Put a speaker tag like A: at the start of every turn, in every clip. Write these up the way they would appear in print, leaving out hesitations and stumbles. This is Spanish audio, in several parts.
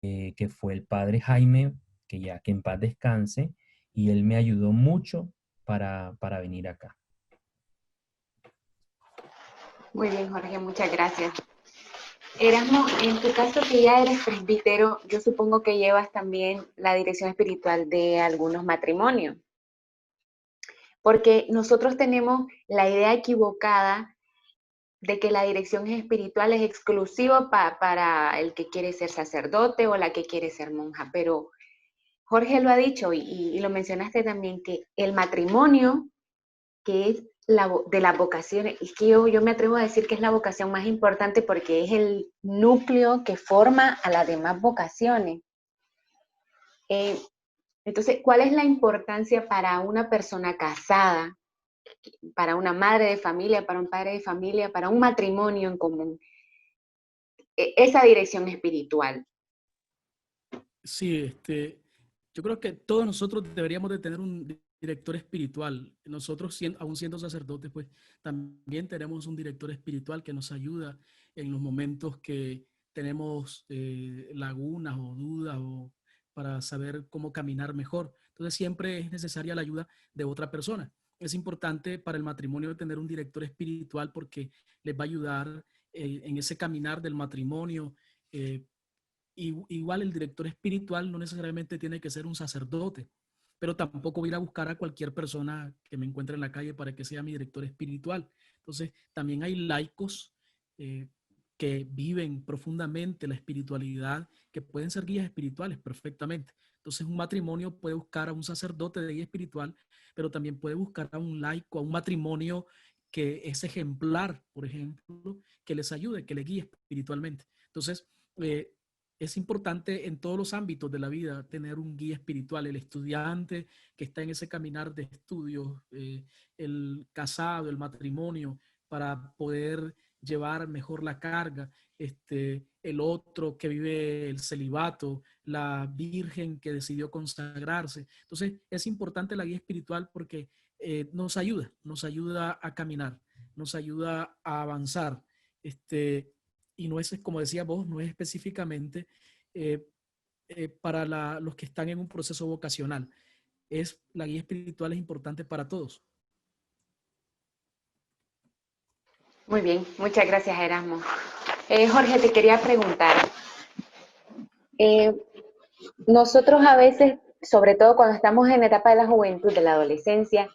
A: que fue el padre Jaime, que en paz descanse, y él me ayudó mucho para venir acá.
B: Muy bien, Jorge, muchas gracias. Erasmo, en tu caso que ya eres presbítero, yo supongo que llevas también la dirección espiritual de algunos matrimonios, porque nosotros tenemos la idea equivocada de que la dirección espiritual es exclusiva para el que quiere ser sacerdote o la que quiere ser monja, pero Jorge lo ha dicho y lo mencionaste también, que el matrimonio, que es de las vocaciones, y que yo me atrevo a decir que es la vocación más importante porque es el núcleo que forma a las demás vocaciones. Eh, entonces, ¿cuál es la importancia para una persona casada, para una madre de familia, para un padre de familia, para un matrimonio en común, esa dirección espiritual?
C: Sí, yo creo que todos nosotros deberíamos de tener un director espiritual. Nosotros, aún siendo sacerdotes, pues también tenemos un director espiritual que nos ayuda en los momentos que tenemos lagunas o dudas o para saber cómo caminar mejor. Entonces siempre es necesaria la ayuda de otra persona. Es importante para el matrimonio tener un director espiritual porque les va a ayudar en ese caminar del matrimonio. Igual el director espiritual no necesariamente tiene que ser un sacerdote, pero tampoco voy a ir a buscar a cualquier persona que me encuentre en la calle para que sea mi director espiritual. Entonces, también hay laicos eh, que viven profundamente la espiritualidad, que pueden ser guías espirituales perfectamente. Entonces, un matrimonio puede buscar a un sacerdote de guía espiritual, pero también puede buscar a un laico, a un matrimonio que es ejemplar, por ejemplo, que les ayude, que les guíe espiritualmente. Entonces, eh, es importante en todos los ámbitos de la vida tener un guía espiritual, el estudiante que está en ese caminar de estudios, el casado, el matrimonio, para poder llevar mejor la carga, el otro que vive el celibato, la virgen que decidió consagrarse. Entonces es importante la guía espiritual porque nos ayuda a caminar, nos ayuda a avanzar. Y no es, como decía vos, no es específicamente eh, para los que están en un proceso vocacional. La guía espiritual es importante para todos.
B: Muy bien, muchas gracias, Erasmo. Jorge, te quería preguntar, eh, nosotros a veces, sobre todo cuando estamos en la etapa de la juventud, de la adolescencia,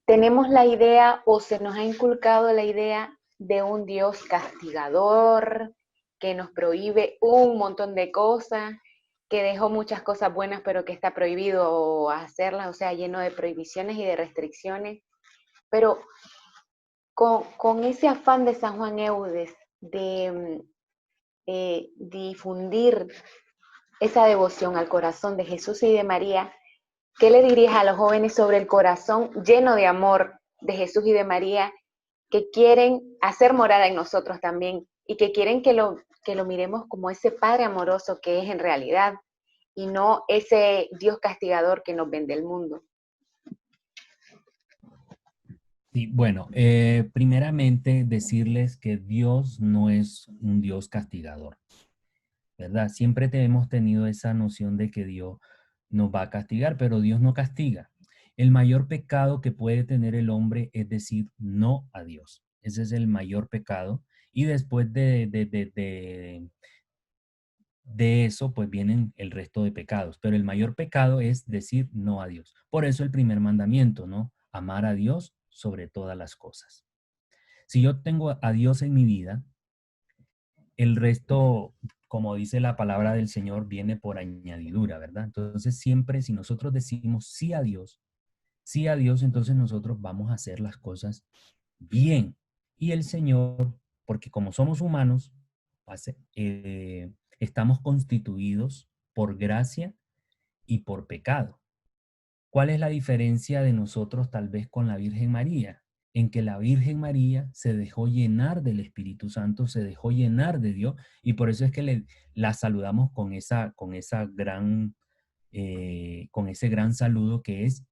B: tenemos la idea o se nos ha inculcado la idea de un Dios castigador que nos prohíbe un montón de cosas, que dejó muchas cosas buenas pero que está prohibido hacerlas, o sea, lleno de prohibiciones y de restricciones. Pero con ese afán de San Juan Eudes de difundir esa devoción al corazón de Jesús y de María, ¿qué le dirías a los jóvenes sobre el corazón lleno de amor de Jesús y de María que quieren hacer morada en nosotros también y que quieren que lo miremos como ese Padre amoroso que es en realidad y no ese Dios castigador que nos vende el mundo?
A: Sí, bueno, primeramente decirles que Dios no es un Dios castigador, ¿verdad? Siempre hemos tenido esa noción de que Dios nos va a castigar, pero Dios no castiga. El mayor pecado que puede tener el hombre es decir no a Dios. Ese es el mayor pecado. Y después de eso, pues vienen el resto de pecados. Pero el mayor pecado es decir no a Dios. Por eso el primer mandamiento, ¿no? Amar a Dios sobre todas las cosas. Si yo tengo a Dios en mi vida, el resto, como dice la palabra del Señor, viene por añadidura, ¿verdad? Entonces siempre si nosotros decimos sí a Dios, entonces nosotros vamos a hacer las cosas bien. Y el Señor, porque como somos humanos, estamos constituidos por gracia y por pecado. ¿Cuál es la diferencia de nosotros tal vez con la Virgen María? En que la Virgen María se dejó llenar del Espíritu Santo, se dejó llenar de Dios, y por eso es que la saludamos con ese gran saludo que es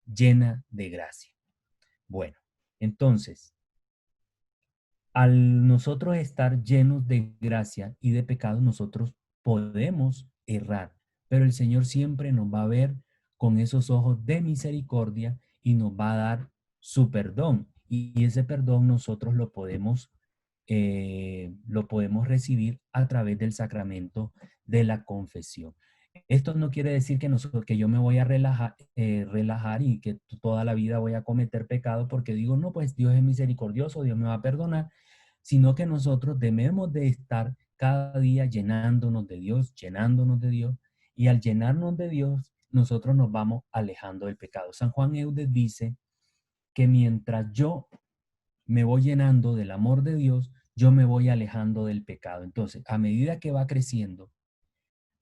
A: llena de gracia. Bueno, entonces, al nosotros estar llenos de gracia y de pecado, nosotros podemos errar, pero el Señor siempre nos va a ver con esos ojos de misericordia y nos va a dar su perdón. Y ese perdón nosotros lo podemos recibir a través del sacramento de la confesión. Esto no quiere decir que yo me voy a relajar y que toda la vida voy a cometer pecado porque digo, no, pues Dios es misericordioso, Dios me va a perdonar, sino que nosotros debemos de estar cada día llenándonos de Dios, y al llenarnos de Dios, nosotros nos vamos alejando del pecado. San Juan Eudes dice que mientras yo me voy llenando del amor de Dios, yo me voy alejando del pecado. Entonces, a medida que va creciendo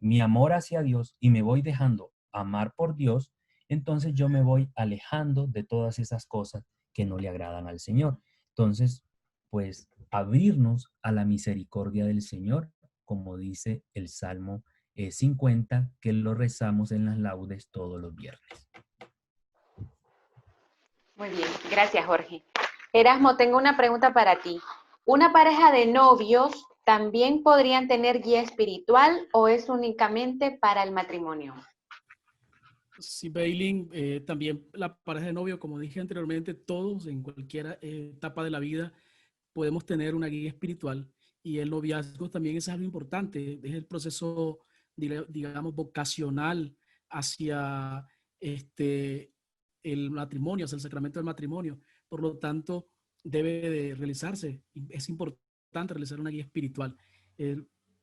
A: mi amor hacia Dios y me voy dejando amar por Dios, entonces yo me voy alejando de todas esas cosas que no le agradan al Señor. Entonces, pues abrirnos a la misericordia del Señor, como dice el Salmo 50, que lo rezamos en las laudes todos los viernes.
B: Muy bien, gracias, Jorge. Erasmo, tengo una pregunta para ti. ¿Una pareja de novios también podrían tener guía espiritual o es únicamente para el matrimonio?
C: Sí, Bailin, también la pareja de novio, como dije anteriormente, todos en cualquier etapa de la vida podemos tener una guía espiritual, y el noviazgo también es algo importante, es el proceso, digamos, vocacional hacia el matrimonio, hacia el sacramento del matrimonio. Por lo tanto, debe de realizarse, es importante realizar una guía espiritual. Eh,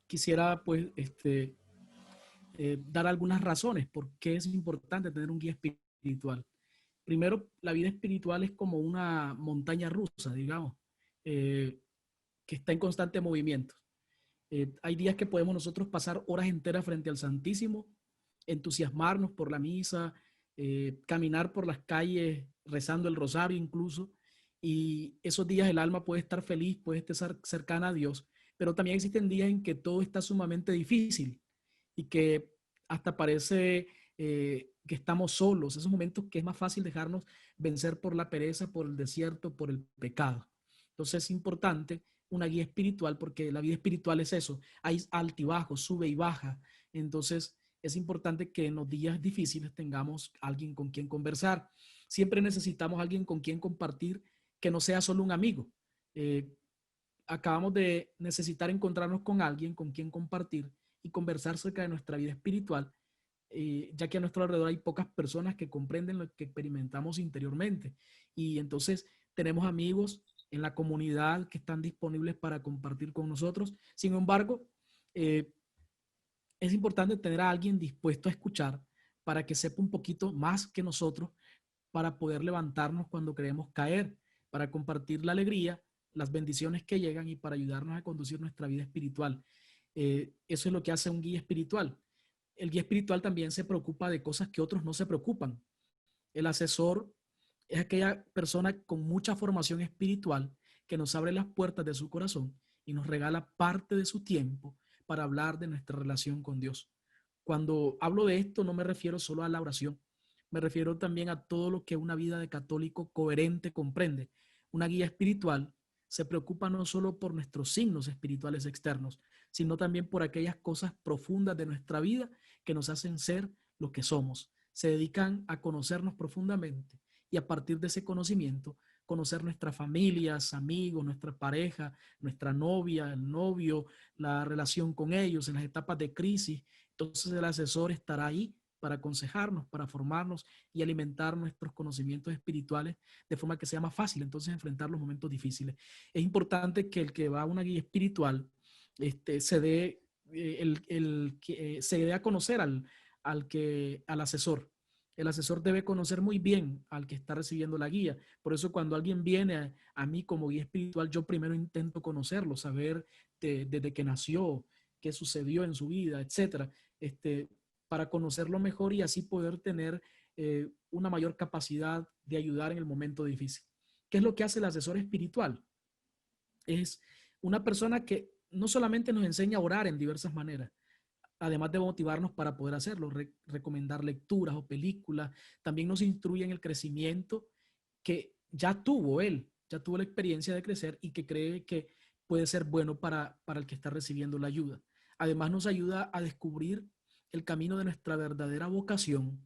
C: Quisiera, pues, dar algunas razones por qué es importante tener un guía espiritual. Primero, la vida espiritual es como una montaña rusa, digamos, que está en constante movimiento. Hay días que podemos nosotros pasar horas enteras frente al Santísimo, entusiasmarnos por la misa, caminar por las calles rezando el rosario incluso, y esos días el alma puede estar feliz, puede estar cercana a Dios, pero también existen días en que todo está sumamente difícil y que hasta parece que estamos solos, esos momentos que es más fácil dejarnos vencer por la pereza, por el desierto, por el pecado. Entonces es importante una guía espiritual, porque la vida espiritual es eso, hay altibajos, sube y baja. Entonces es importante que en los días difíciles tengamos alguien con quien conversar. Siempre necesitamos alguien con quien compartir, que no sea solo un amigo. Eh, Acabamos de necesitar encontrarnos con alguien con quien compartir y conversar acerca de nuestra vida espiritual, ya que a nuestro alrededor hay pocas personas que comprenden lo que experimentamos interiormente. Y entonces tenemos amigos en la comunidad que están disponibles para compartir con nosotros. Sin embargo, eh, es importante tener a alguien dispuesto a escuchar para que sepa un poquito más que nosotros, para poder levantarnos cuando creemos caer, para compartir la alegría, las bendiciones que llegan y para ayudarnos a conducir nuestra vida espiritual. Eso es lo que hace un guía espiritual. El guía espiritual también se preocupa de cosas que otros no se preocupan. El asesor es aquella persona con mucha formación espiritual que nos abre las puertas de su corazón y nos regala parte de su tiempo para hablar de nuestra relación con Dios. Cuando hablo de esto no me refiero solo a la oración, me refiero también a todo lo que una vida de católico coherente comprende. Una guía espiritual se preocupa no solo por nuestros signos espirituales externos, sino también por aquellas cosas profundas de nuestra vida que nos hacen ser lo que somos. Se dedican a conocernos profundamente y a partir de ese conocimiento conocer nuestras familias, amigos, nuestra pareja, nuestra novia, el novio, la relación con ellos en las etapas de crisis. Entonces el asesor estará ahí para aconsejarnos, para formarnos y alimentar nuestros conocimientos espirituales de forma que sea más fácil entonces enfrentar los momentos difíciles. Es importante que el que va a una guía espiritual se dé se dé a conocer al asesor. El asesor debe conocer muy bien al que está recibiendo la guía. Por eso cuando alguien viene a mí como guía espiritual, yo primero intento conocerlo, saber desde que nació, qué sucedió en su vida, etcétera, para conocerlo mejor y así poder tener una mayor capacidad de ayudar en el momento difícil. ¿Qué es lo que hace el asesor espiritual? Es una persona que no solamente nos enseña a orar en diversas maneras, además de motivarnos para poder hacerlo, recomendar lecturas o películas, también nos instruye en el crecimiento que ya tuvo él, ya tuvo la experiencia de crecer y que cree que puede ser bueno para el que está recibiendo la ayuda. además nos ayuda a descubrir el camino de nuestra verdadera vocación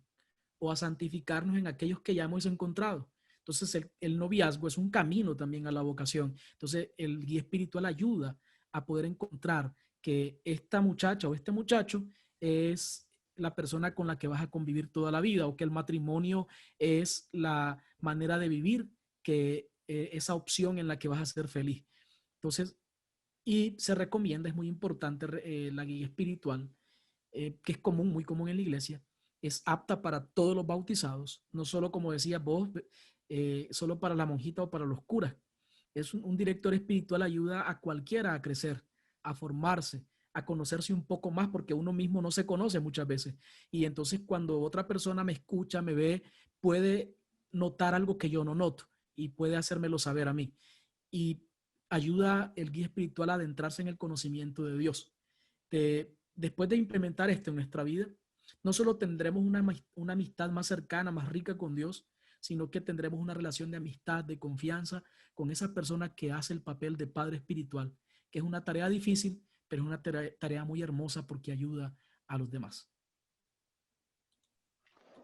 C: o a santificarnos en aquellos que ya hemos encontrado. Entonces, el noviazgo es un camino también a la vocación. Entonces, el guía espiritual ayuda a poder encontrar que esta muchacha o este muchacho es la persona con la que vas a convivir toda la vida, o que el matrimonio es la manera de vivir, que esa opción en la que vas a ser feliz. Entonces, y se recomienda, es muy importante, la guía espiritual, que es común, muy común en la iglesia, es apta para todos los bautizados, no solo, como decías vos, solo para la monjita o para los curas. Es un director espiritual, ayuda a cualquiera a crecer, a formarse, a conocerse un poco más, porque uno mismo no se conoce muchas veces. Y entonces cuando otra persona me escucha, me ve, puede notar algo que yo no noto y puede hacérmelo saber a mí. Y ayuda el guía espiritual a adentrarse en el conocimiento de Dios. Después de implementar esto en nuestra vida, no solo tendremos una amistad más cercana, más rica con Dios, sino que tendremos una relación de amistad, de confianza con esa persona que hace el papel de padre espiritual, que es una tarea difícil, pero es una tarea muy hermosa porque ayuda a los demás.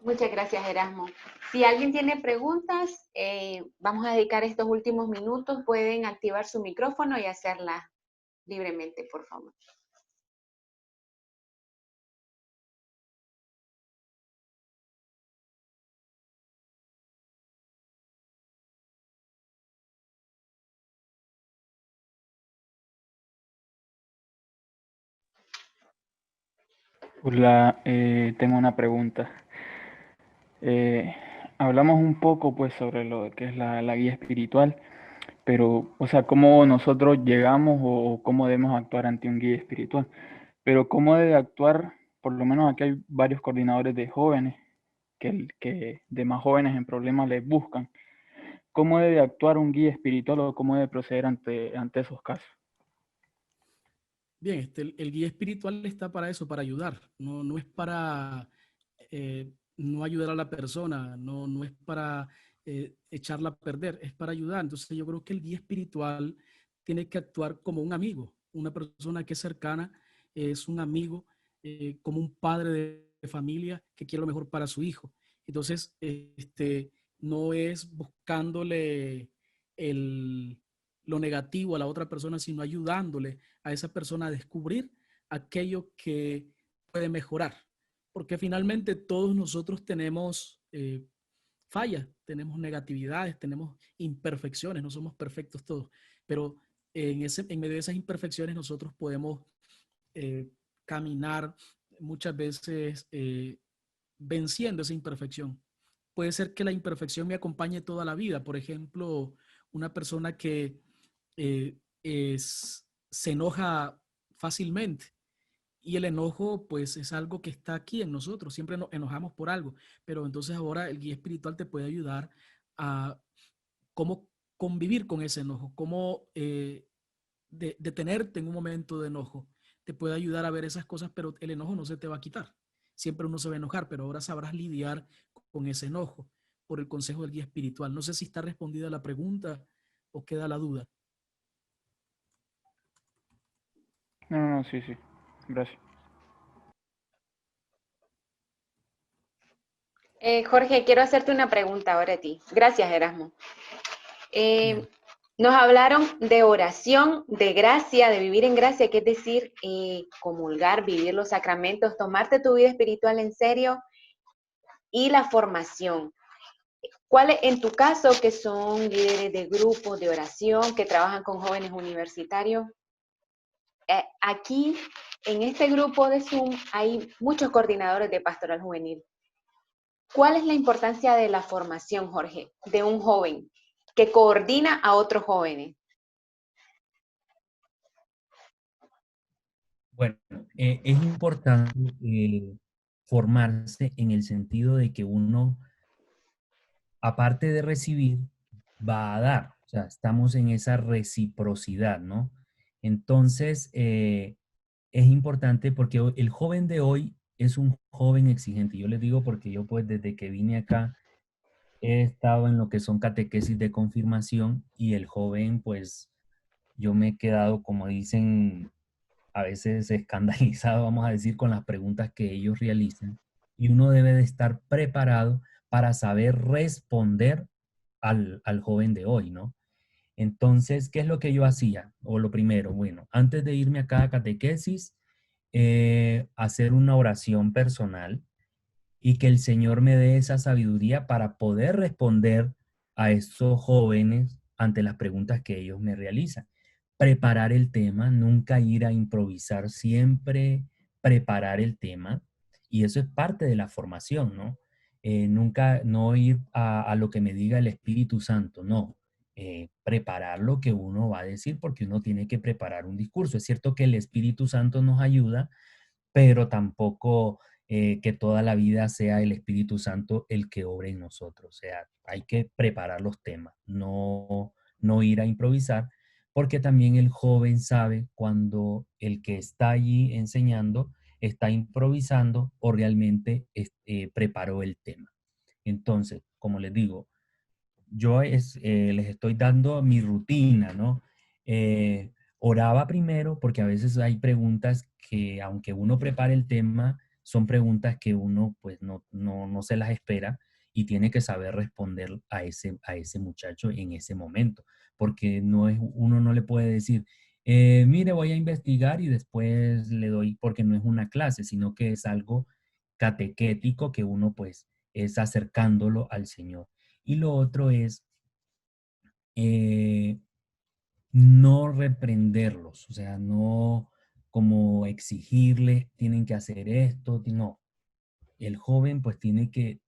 B: Muchas gracias, Erasmo. Si alguien tiene preguntas, vamos a dedicar estos últimos minutos. Pueden activar su micrófono y hacerlas libremente, por favor.
D: Hola, tengo una pregunta. Eh, Hablamos un poco pues sobre lo que es la guía espiritual, pero, o sea, cómo nosotros llegamos o cómo debemos actuar ante un guía espiritual. Pero cómo debe actuar, por lo menos aquí hay varios coordinadores de jóvenes que de más jóvenes en problemas les buscan. ¿Cómo debe actuar un guía espiritual o cómo debe proceder ante esos casos?
C: Bien, el guía espiritual está para eso, para ayudar. No, no es para no ayudar a la persona, no, no es para echarla a perder, es para ayudar. Entonces yo creo que el guía espiritual tiene que actuar como un amigo, una persona que es cercana, es un amigo, como un padre de familia que quiere lo mejor para su hijo. Entonces, no es buscándole el, lo negativo a la otra persona, sino ayudándole a esa persona a descubrir aquello que puede mejorar. Porque finalmente todos nosotros tenemos fallas, tenemos negatividades, tenemos imperfecciones, no somos perfectos todos, pero en medio de esas imperfecciones nosotros podemos eh, caminar muchas veces venciendo esa imperfección. Puede ser que la imperfección me acompañe toda la vida. Por ejemplo, una persona que se enoja fácilmente. Y el enojo, pues, es algo que está aquí en nosotros. Siempre nos enojamos por algo. Pero entonces ahora el guía espiritual te puede ayudar a cómo convivir con ese enojo, cómo detenerte en un momento de enojo. Te puede ayudar a ver esas cosas, pero el enojo no se te va a quitar. Siempre uno se va a enojar, pero ahora sabrás lidiar con ese enojo por el consejo del guía espiritual. No sé si está respondida la pregunta o queda la duda.
D: No, no, sí, sí. Gracias.
B: Jorge, quiero hacerte una pregunta ahora a ti. Gracias, Erasmo.
C: Bien.
B: Nos hablaron de oración, de gracia, de vivir en gracia, que es decir, comulgar, vivir los sacramentos, tomarte tu vida espiritual en serio y la formación. ¿Cuáles, en tu caso, que son líderes de grupos de oración, que trabajan con jóvenes universitarios? Aquí, en este grupo de Zoom, hay muchos coordinadores de pastoral juvenil. ¿Cuál es la importancia de la formación, Jorge, de un joven que coordina a otros jóvenes?
A: Bueno, es importante formarse en el sentido de que uno, aparte de recibir, va a dar. O sea, estamos en esa reciprocidad, ¿no? Entonces, es importante porque el joven de hoy es un joven exigente. Yo les digo porque yo pues desde que vine acá he estado en lo que son catequesis de confirmación y el joven pues yo me he quedado, como dicen, a veces escandalizado, vamos a decir, con las preguntas que ellos realizan. Y uno debe de estar preparado para saber responder al joven de hoy, ¿no? Entonces, ¿qué es lo que yo hacía? O lo primero, bueno, antes de irme a cada catequesis, hacer una oración personal y que el Señor me dé esa sabiduría para poder responder a esos jóvenes ante las preguntas que ellos me realizan. Preparar el tema, nunca ir a improvisar, siempre preparar el tema. Y eso es parte de la formación, ¿no? Nunca no ir a lo que me diga el Espíritu Santo, no. Preparar lo que uno va a decir porque uno tiene que preparar un discurso. Es cierto que el Espíritu Santo nos ayuda, pero tampoco que toda la vida sea el Espíritu Santo el que obre en nosotros. O sea, hay que preparar los temas, no ir a improvisar, porque también el joven sabe cuando el que está allí enseñando está improvisando o realmente preparó el tema. Entonces, como les digo, yo les estoy dando mi rutina, ¿no? Oraba primero porque a veces hay preguntas que, aunque uno prepare el tema, son preguntas que uno pues no se las espera y tiene que saber responder a ese muchacho en ese momento, porque uno no le puede decir, mire, voy a investigar y después le doy, porque no es una clase, sino que es algo catequético que uno pues es acercándolo al Señor. Y lo otro es eh, no reprenderlos, o sea, no como exigirles, tienen que hacer esto, no. El joven pues tiene que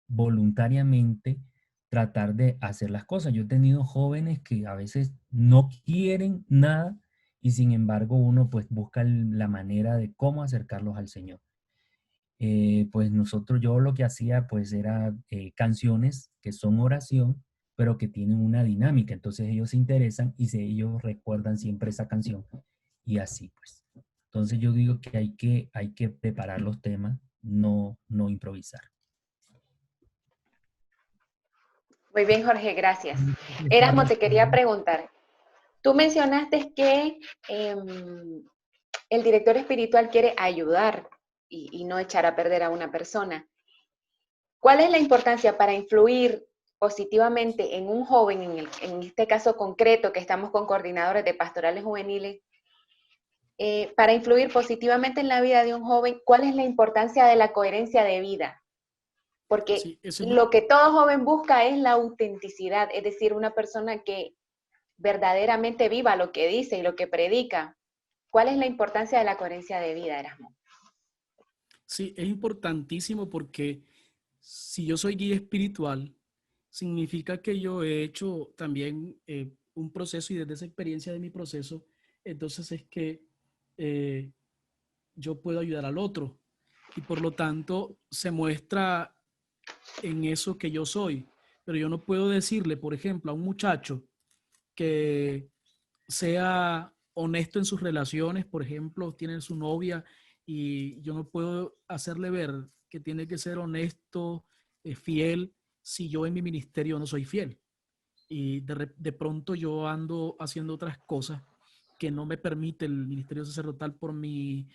A: voluntariamente tratar de hacer las cosas. Yo he tenido jóvenes que a veces no quieren nada y sin embargo uno pues busca la manera de cómo acercarlos al Señor. Pues yo lo que hacía pues era canciones que son oración, pero que tienen una dinámica. Entonces ellos se interesan y ellos recuerdan siempre esa canción y así pues. Entonces yo digo que hay que preparar los temas, no improvisar.
B: Muy bien, Jorge, gracias. Erasmo, te quería preguntar, tú mencionaste que el director espiritual quiere ayudar y no echar a perder a una persona. ¿Cuál es la importancia para influir positivamente en un joven, en este caso concreto que estamos con coordinadores de pastorales juveniles, para influir positivamente en la vida de un joven? ¿Cuál es la importancia de la coherencia de vida? Porque
C: Sí,
B: lo que todo joven busca es la autenticidad, es decir, una persona que verdaderamente viva lo que dice y lo que predica. ¿Cuál es la importancia de la coherencia de vida, Erasmo?
C: sí, es importantísimo porque si yo soy guía espiritual, significa que yo he hecho también un proceso y desde esa experiencia de mi proceso, entonces es que eh, yo puedo ayudar al otro y por lo tanto se muestra en eso que yo soy. Pero yo no puedo decirle, por ejemplo, a un muchacho que sea honesto en sus relaciones, por ejemplo, tiene su novia y yo no puedo hacerle ver que tiene que ser honesto, fiel, si yo en mi ministerio no soy fiel. Y de pronto yo ando haciendo otras cosas que no me permite el ministerio sacerdotal por mi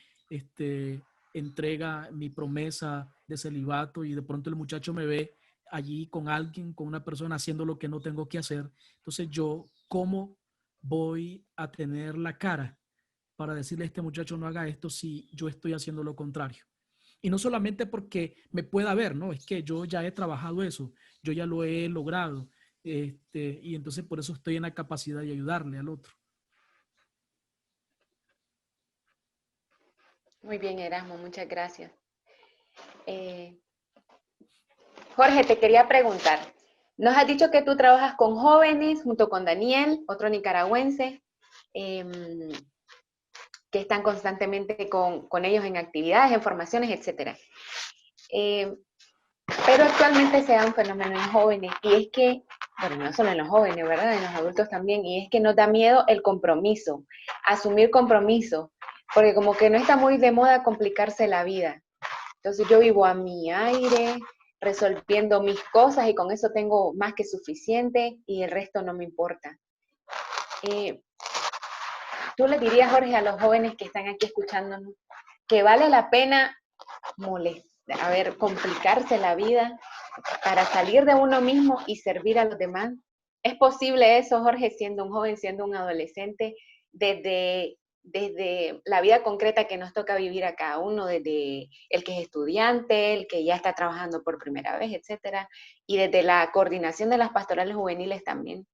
C: entrega, mi promesa de celibato, y de pronto el muchacho me ve allí con alguien, con una persona haciendo lo que no tengo que hacer. Entonces yo, ¿cómo voy a tener la cara para decirle a este muchacho no haga esto si yo estoy haciendo lo contrario? Y no solamente porque me pueda ver, ¿no? Es que yo ya he trabajado eso, yo ya lo he logrado, y entonces por eso estoy en la capacidad de ayudarle al otro.
B: Muy bien, Erasmo, muchas gracias. Jorge, te quería preguntar, nos has dicho que tú trabajas con jóvenes junto con Daniel, otro nicaragüense, que están constantemente con ellos en actividades, en formaciones, etc. Pero actualmente se da un fenómeno en jóvenes y es que, bueno, no solo en los jóvenes, ¿verdad? En los adultos también, y es que nos da miedo el compromiso, asumir compromiso, porque como que no está muy de moda complicarse la vida. Entonces yo vivo a mi aire, resolviendo mis cosas y con eso tengo más que suficiente y el resto no me importa. tú le dirías, Jorge, a los jóvenes que están aquí escuchándonos, que vale la pena complicarse la vida para salir de uno mismo y servir a los demás? ¿Es posible eso, Jorge, siendo un joven, siendo un adolescente, desde la vida concreta que nos toca vivir a cada uno, desde el que es estudiante, el que ya está trabajando por primera vez, etcétera, y desde la coordinación de las pastorales juveniles también?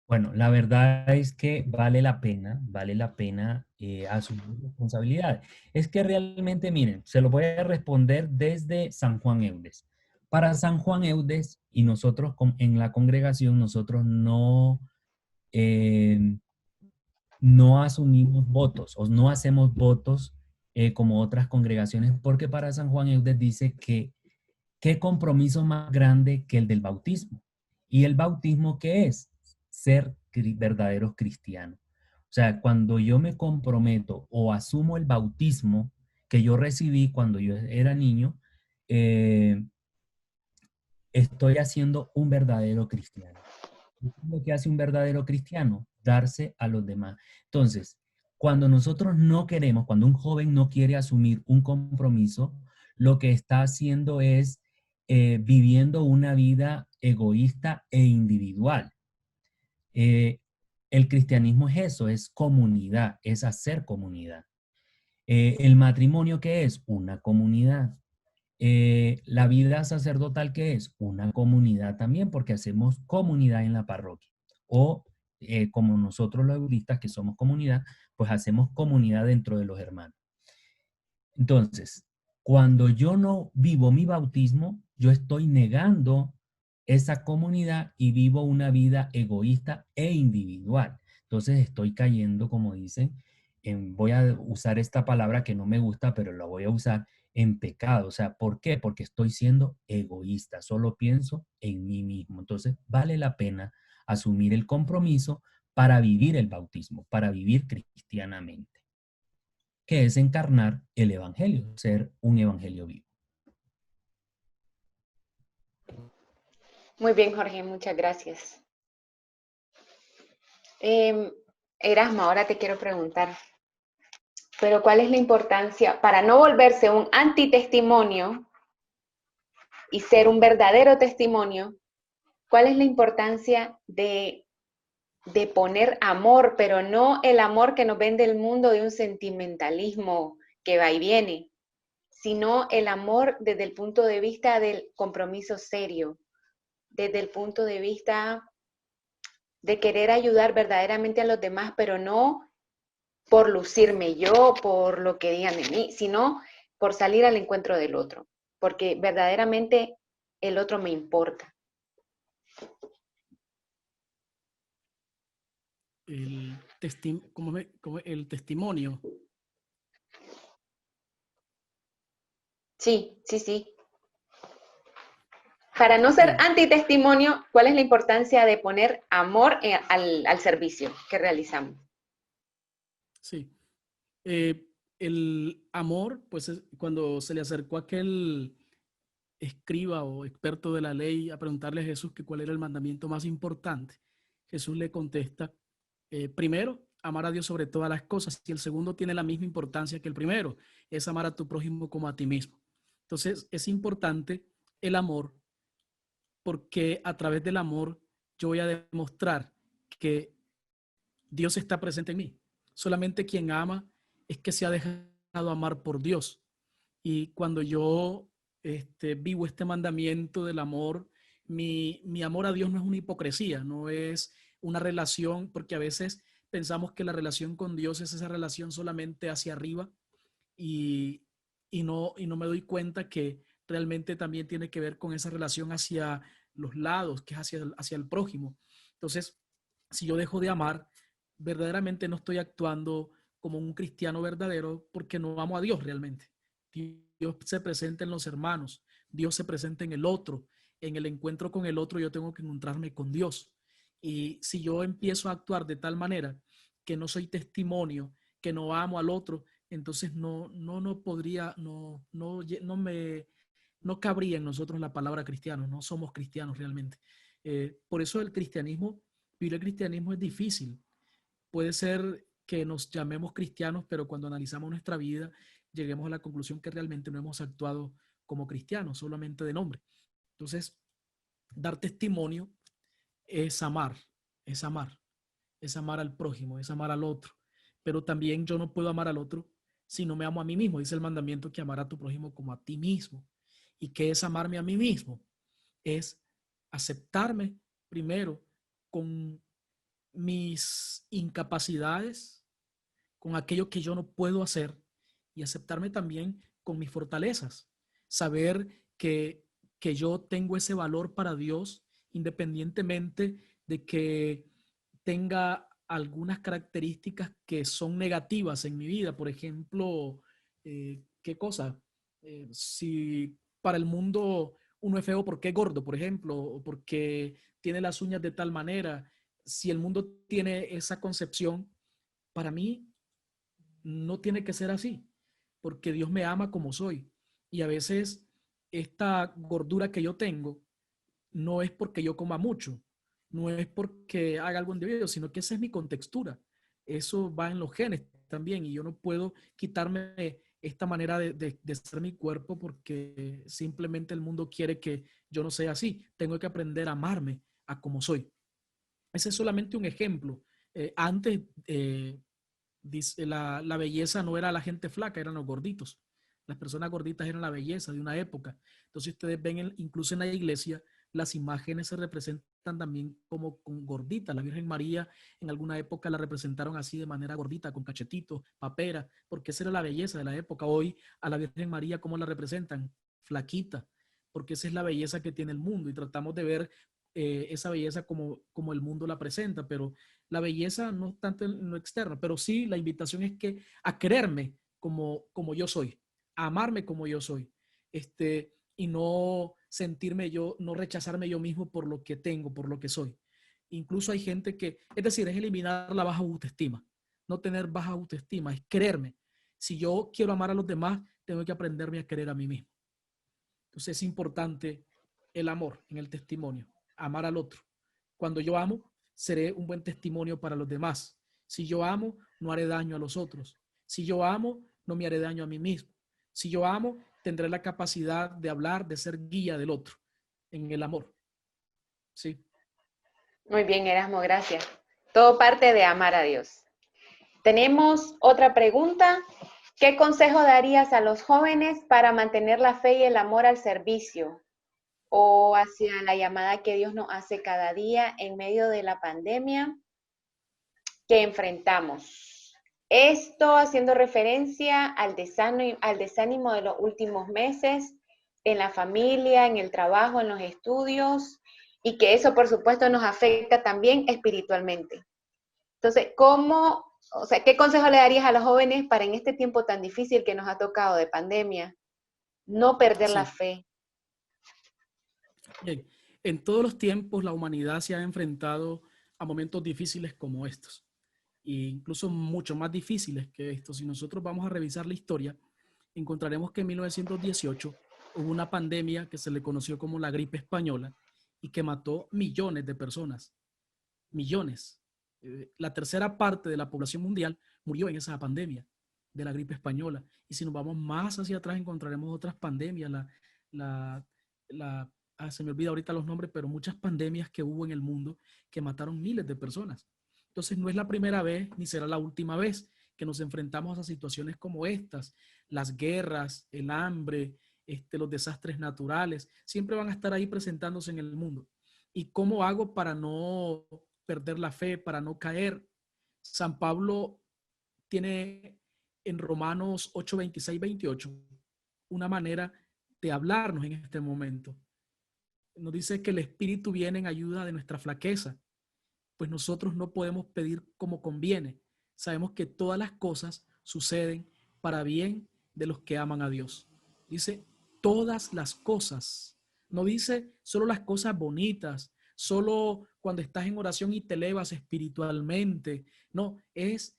A: Bueno, la verdad es que vale la pena asumir responsabilidades. Es que realmente, miren, se lo voy a responder desde San Juan Eudes. Para San Juan Eudes y nosotros en la congregación, nosotros eh, no asumimos votos o no hacemos votos como otras congregaciones, porque para San Juan Eudes dice que qué compromiso más grande que el del bautismo. ¿Y el bautismo qué es? Ser verdaderos cristianos. O sea, cuando yo me comprometo o asumo el bautismo que yo recibí cuando yo era niño, eh, estoy haciendo un verdadero cristiano. ¿Qué es lo que hace un verdadero cristiano? Darse a los demás. Entonces, cuando nosotros no queremos, cuando un joven no quiere asumir un compromiso, lo que está haciendo es viviendo una vida egoísta e individual. Eh, el cristianismo es eso, es comunidad, es hacer comunidad. El matrimonio, ¿qué es? Una comunidad. La vida sacerdotal, ¿qué es? Una comunidad también, porque hacemos comunidad en la parroquia. O como nosotros los budistas, que somos comunidad, pues hacemos comunidad dentro de los hermanos. Entonces, cuando yo no vivo mi bautismo, yo estoy negando esa comunidad y vivo una vida egoísta e individual. Entonces estoy cayendo, como dicen, voy a usar esta palabra que no me gusta, pero la voy a usar, en pecado. O sea, ¿por qué? Porque estoy siendo egoísta, solo pienso en mí mismo. Entonces vale la pena asumir el compromiso para vivir el bautismo, para vivir cristianamente, que es encarnar el evangelio, ser un evangelio vivo.
B: Muy bien, Jorge, muchas gracias. Erasmo, ahora te quiero preguntar, pero ¿cuál es la importancia para no volverse un antitestimonio y ser un verdadero testimonio? ¿Cuál es la importancia de poner amor, pero no el amor que nos vende el mundo de un sentimentalismo que va y viene, sino el amor desde el punto de vista del compromiso serio, desde el punto de vista de querer ayudar verdaderamente a los demás, pero no por lucirme yo, por lo que digan de mí, sino por salir al encuentro del otro, porque verdaderamente el otro me importa.
C: El testimonio.
B: Sí, sí, sí. Para no ser antitestimonio, ¿cuál es la importancia de poner amor al servicio que realizamos?
C: Sí. El amor, pues cuando se le acercó aquel escriba o experto de la ley a preguntarle a Jesús que cuál era el mandamiento más importante, Jesús le contesta, primero, amar a Dios sobre todas las cosas, y el segundo tiene la misma importancia que el primero, es amar a tu prójimo como a ti mismo. Entonces, es importante el amor porque a través del amor yo voy a demostrar que Dios está presente en mí. Solamente quien ama es que se ha dejado amar por Dios. Y cuando yo vivo este mandamiento del amor, mi amor a Dios no es una hipocresía, no es una relación, porque a veces pensamos que la relación con Dios es esa relación solamente hacia arriba y, y no me doy cuenta que realmente también tiene que ver con esa relación hacia los lados, que es hacia el prójimo. Entonces, si yo dejo de amar, verdaderamente no estoy actuando como un cristiano verdadero porque no amo a Dios realmente. Dios se presenta en los hermanos, Dios se presenta en el otro, en el encuentro con el otro yo tengo que encontrarme con Dios. Y si yo empiezo a actuar de tal manera que no soy testimonio, que no amo al otro, entonces no podría, no cabría en nosotros la palabra cristiano, no somos cristianos realmente. Por eso el cristianismo, vivir el cristianismo es difícil, puede ser que nos llamemos cristianos, pero cuando analizamos nuestra vida, lleguemos a la conclusión que realmente no hemos actuado como cristianos, solamente de nombre. Entonces, dar testimonio es amar, es amar, es amar al prójimo, es amar al otro. Pero también yo no puedo amar al otro si no me amo a mí mismo. Dice el mandamiento que amar a tu prójimo como a ti mismo. ¿Y qué es amarme a mí mismo? Es aceptarme primero con mis incapacidades, con aquello que yo no puedo hacer, y aceptarme también con mis fortalezas. Saber que yo tengo ese valor para Dios independientemente de que tenga algunas características que son negativas en mi vida. Por ejemplo, ¿qué cosa? Si para el mundo uno es feo porque es gordo, por ejemplo, o porque tiene las uñas de tal manera, si el mundo tiene esa concepción, para mí no tiene que ser así, porque Dios me ama como soy. Y a veces esta gordura que yo tengo no es porque yo coma mucho, no es porque haga algo indebido, sino que esa es mi contextura. Eso va en los genes también, y yo no puedo quitarme esta manera de ser mi cuerpo porque simplemente el mundo quiere que yo no sea así. Tengo que aprender a amarme a como soy. Ese es solamente un ejemplo. Antes, dice, la belleza no era la gente flaca, eran los gorditos. Las personas gorditas eran la belleza de una época. Entonces ustedes ven, incluso en la iglesia, las imágenes se representan también como con gorditas. La Virgen María en alguna época la representaron así de manera gordita, con cachetitos, papera, porque esa era la belleza de la época. Hoy a la Virgen María, ¿cómo la representan? Flaquita, porque esa es la belleza que tiene el mundo, y tratamos de ver esa belleza como el mundo la presenta, pero la belleza no tanto en lo externo, pero sí la invitación es que a quererme como yo soy, a amarme como yo soy, y no sentirme yo, no rechazarme yo mismo por lo que tengo, por lo que soy. Incluso hay gente que, es decir, es eliminar la baja autoestima. No tener baja autoestima, es quererme. Si yo quiero amar a los demás, tengo que aprenderme a querer a mí mismo. Entonces es importante el amor en el testimonio, amar al otro. Cuando yo amo, seré un buen testimonio para los demás. Si yo amo, no haré daño a los otros. Si yo amo, no me haré daño a mí mismo. Si yo amo, tendré la capacidad de hablar, de ser guía del otro en el amor. Sí.
B: Muy bien, Erasmo, gracias. Todo parte de amar a Dios. Tenemos otra pregunta. ¿Qué consejo darías a los jóvenes para mantener la fe y el amor al servicio o hacia la llamada que Dios nos hace cada día en medio de la pandemia que enfrentamos? Esto haciendo referencia al desánimo de los últimos meses en la familia, en el trabajo, en los estudios, y que eso, por supuesto, nos afecta también espiritualmente. Entonces, ¿qué consejo le darías a los jóvenes para en este tiempo tan difícil que nos ha tocado de pandemia, no perder la
C: Sí.
B: fe?
C: Bien. En todos los tiempos la humanidad se ha enfrentado a momentos difíciles como estos, e incluso mucho más difíciles que estos. Si nosotros vamos a revisar la historia, encontraremos que en 1918 hubo una pandemia que se le conoció como la gripe española y que mató millones de personas, millones. La tercera parte de la población mundial murió en esa pandemia de la gripe española. Y si nos vamos más hacia atrás, encontraremos otras pandemias, se me olvida ahorita los nombres, pero muchas pandemias que hubo en el mundo que mataron miles de personas. Entonces no es la primera vez ni será la última vez que nos enfrentamos a situaciones como estas. Las guerras, el hambre, los desastres naturales, siempre van a estar ahí presentándose en el mundo. ¿Y cómo hago para no perder la fe, para no caer? San Pablo tiene en Romanos 8, 26, 28 una manera de hablarnos en este momento. Nos dice que el Espíritu viene en ayuda de nuestra flaqueza, pues nosotros no podemos pedir como conviene. Sabemos que todas las cosas suceden para bien de los que aman a Dios. Dice todas las cosas. No dice solo las cosas bonitas, solo cuando estás en oración y te elevas espiritualmente. No, es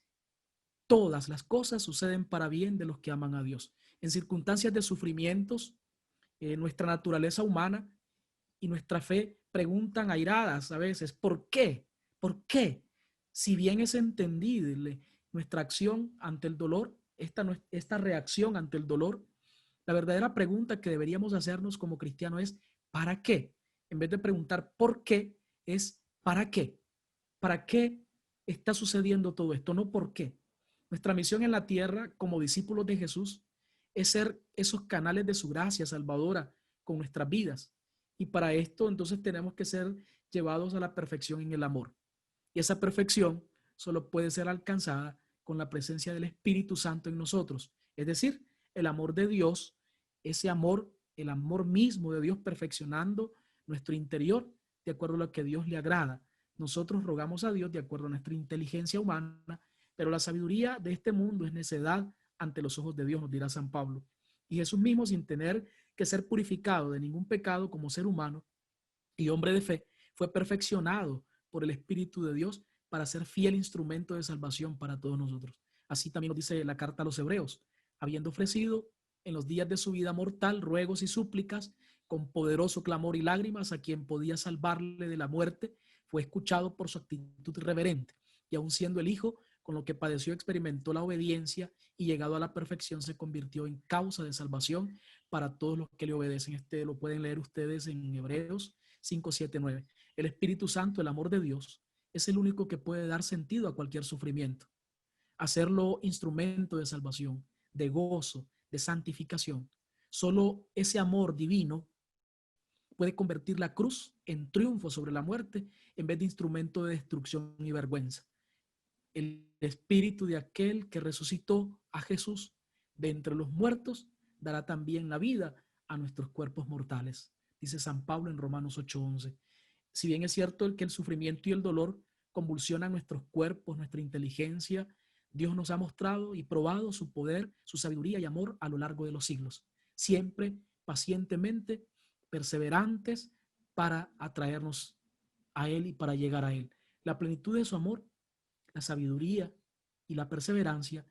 C: todas las cosas suceden para bien de los que aman a Dios. En circunstancias de sufrimientos, nuestra naturaleza humana y nuestra fe preguntan airadas a veces, ¿por qué? ¿Por qué? si bien es entendible nuestra acción ante el dolor, esta reacción ante el dolor, la verdadera pregunta que deberíamos hacernos como cristianos es ¿para qué? En vez de preguntar ¿por qué? Es ¿para qué? ¿Para qué está sucediendo todo esto? No ¿por qué? Nuestra misión en la tierra como discípulos de Jesús es ser esos canales de su gracia salvadora con nuestras vidas. Y para esto entonces tenemos que ser llevados a la perfección en el amor. Y esa perfección solo puede ser alcanzada con la presencia del Espíritu Santo en nosotros. Es decir, el amor de Dios, ese amor, el amor mismo de Dios perfeccionando nuestro interior de acuerdo a lo que a Dios le agrada. Nosotros rogamos a Dios de acuerdo a nuestra inteligencia humana, pero la sabiduría de este mundo es necedad ante los ojos de Dios, nos dirá San Pablo. Y Jesús mismo, sin tener que ser purificado de ningún pecado como ser humano y hombre de fe, fue perfeccionado por el Espíritu de Dios para ser fiel instrumento de salvación para todos nosotros. Así también nos dice la carta a los Hebreos, habiendo ofrecido en los días de su vida mortal ruegos y súplicas con poderoso clamor y lágrimas a quien podía salvarle de la muerte, fue escuchado por su actitud reverente y aun siendo el Hijo, con lo que padeció experimentó la obediencia y llegado a la perfección se convirtió en causa de salvación para todos los que le obedecen. Este lo pueden leer ustedes en Hebreos 5, 7, 9. El Espíritu Santo, el amor de Dios, es el único que puede dar sentido a cualquier sufrimiento, hacerlo instrumento de salvación, de gozo, de santificación. Solo ese amor divino puede convertir la cruz en triunfo sobre la muerte en vez de instrumento de destrucción y vergüenza. El espíritu de aquel que resucitó a Jesús de entre los muertos dará también la vida a nuestros cuerpos mortales, dice San Pablo en Romanos 8:11. Si bien es cierto que el sufrimiento y el dolor convulsionan nuestros cuerpos, nuestra inteligencia, Dios nos ha mostrado y probado su poder, su sabiduría y amor a lo largo de los siglos, siempre pacientemente perseverantes para atraernos a Él y para llegar a Él. La plenitud de su amor, la sabiduría y la perseverancia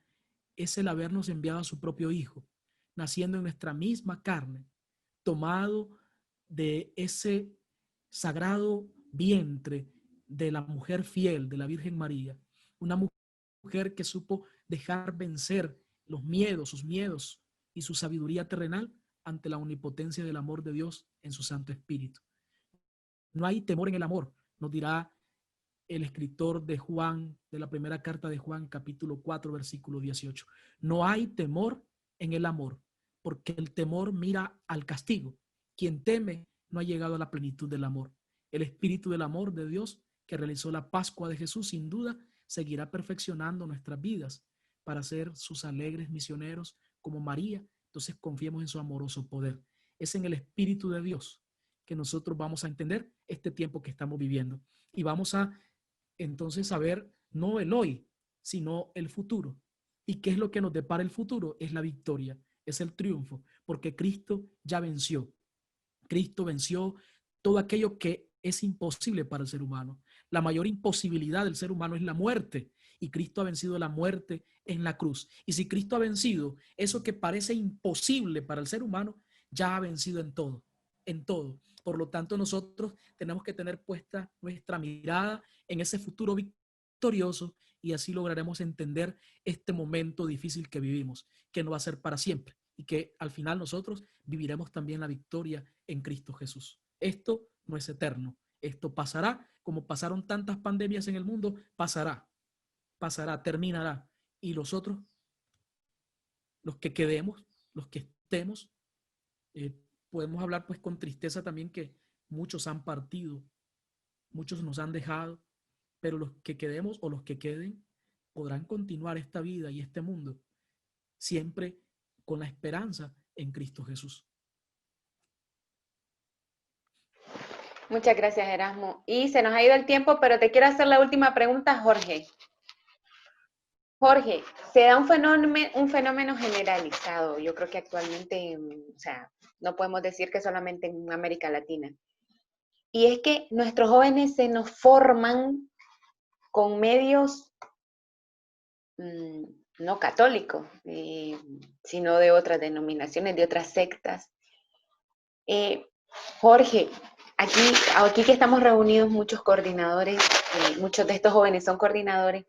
C: es el habernos enviado a su propio Hijo, naciendo en nuestra misma carne, tomado de ese sagrado vientre de la mujer fiel, de la Virgen María, una mujer que supo dejar vencer los miedos, sus miedos y su sabiduría terrenal ante la omnipotencia del amor de Dios en su Santo Espíritu. No hay temor en el amor, nos dirá el escritor de Juan, de la primera carta de Juan, capítulo 4, versículo 18. No hay temor en el amor, porque el temor mira al castigo. Quien teme no ha llegado a la plenitud del amor. El espíritu del amor de Dios que realizó la Pascua de Jesús, sin duda, seguirá perfeccionando nuestras vidas para ser sus alegres misioneros como María. Entonces confiemos en su amoroso poder. Es en el Espíritu de Dios que nosotros vamos a entender este tiempo que estamos viviendo y vamos a entonces saber no el hoy, sino el futuro. ¿Y qué es lo que nos depara el futuro? Es la victoria, es el triunfo, porque Cristo ya venció. Cristo venció todo aquello que es imposible para el ser humano. La mayor imposibilidad del ser humano es la muerte, y Cristo ha vencido la muerte en la cruz. Y si Cristo ha vencido eso que parece imposible para el ser humano, ya ha vencido en todo, en todo. Por lo tanto, nosotros tenemos que tener puesta nuestra mirada en ese futuro victorioso y así lograremos entender este momento difícil que vivimos, que no va a ser para siempre y que al final nosotros viviremos también la victoria en Cristo Jesús. Esto no es eterno, esto pasará, como pasaron tantas pandemias en el mundo, pasará, terminará. Y los otros, los que quedemos, los que estemos, podemos hablar pues con tristeza también que muchos han partido, muchos nos han dejado, pero los que quedemos o los que queden podrán continuar esta vida y este mundo siempre con la esperanza en Cristo Jesús.
B: Muchas gracias, Erasmo. Y se nos ha ido el tiempo, pero te quiero hacer la última pregunta, Jorge. Jorge, se da un fenómeno generalizado. Yo creo que actualmente, o sea, no podemos decir que solamente en América Latina. Y es que nuestros jóvenes se nos forman con medios no católicos, sino de otras sectas, Jorge, aquí que estamos reunidos muchos coordinadores, muchos de estos jóvenes son coordinadores,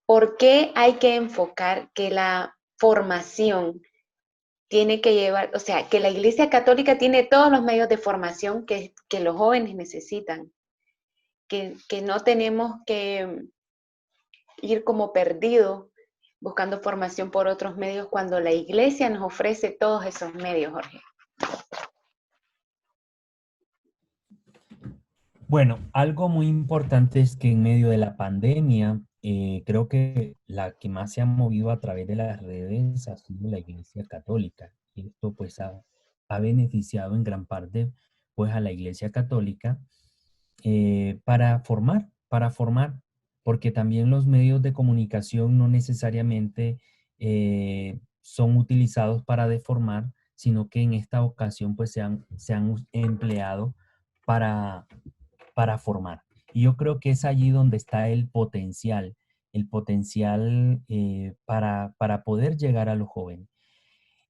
B: ¿por qué hay que enfocar que la formación tiene que llevar, o sea, que la Iglesia Católica tiene todos los medios de formación que los jóvenes necesitan, que no tenemos que ir como perdidos buscando formación por otros medios cuando la Iglesia nos ofrece todos esos medios, Jorge?
A: Bueno, algo muy importante es que en medio de la pandemia, creo que la que más se ha movido a través de las redes ha sido la Iglesia Católica. Y esto pues ha beneficiado en gran parte pues a la Iglesia Católica para formar, porque también los medios de comunicación no necesariamente son utilizados para deformar, sino que en esta ocasión pues se han empleado para formar. Y yo creo que es allí donde está el potencial para poder llegar a los jóvenes.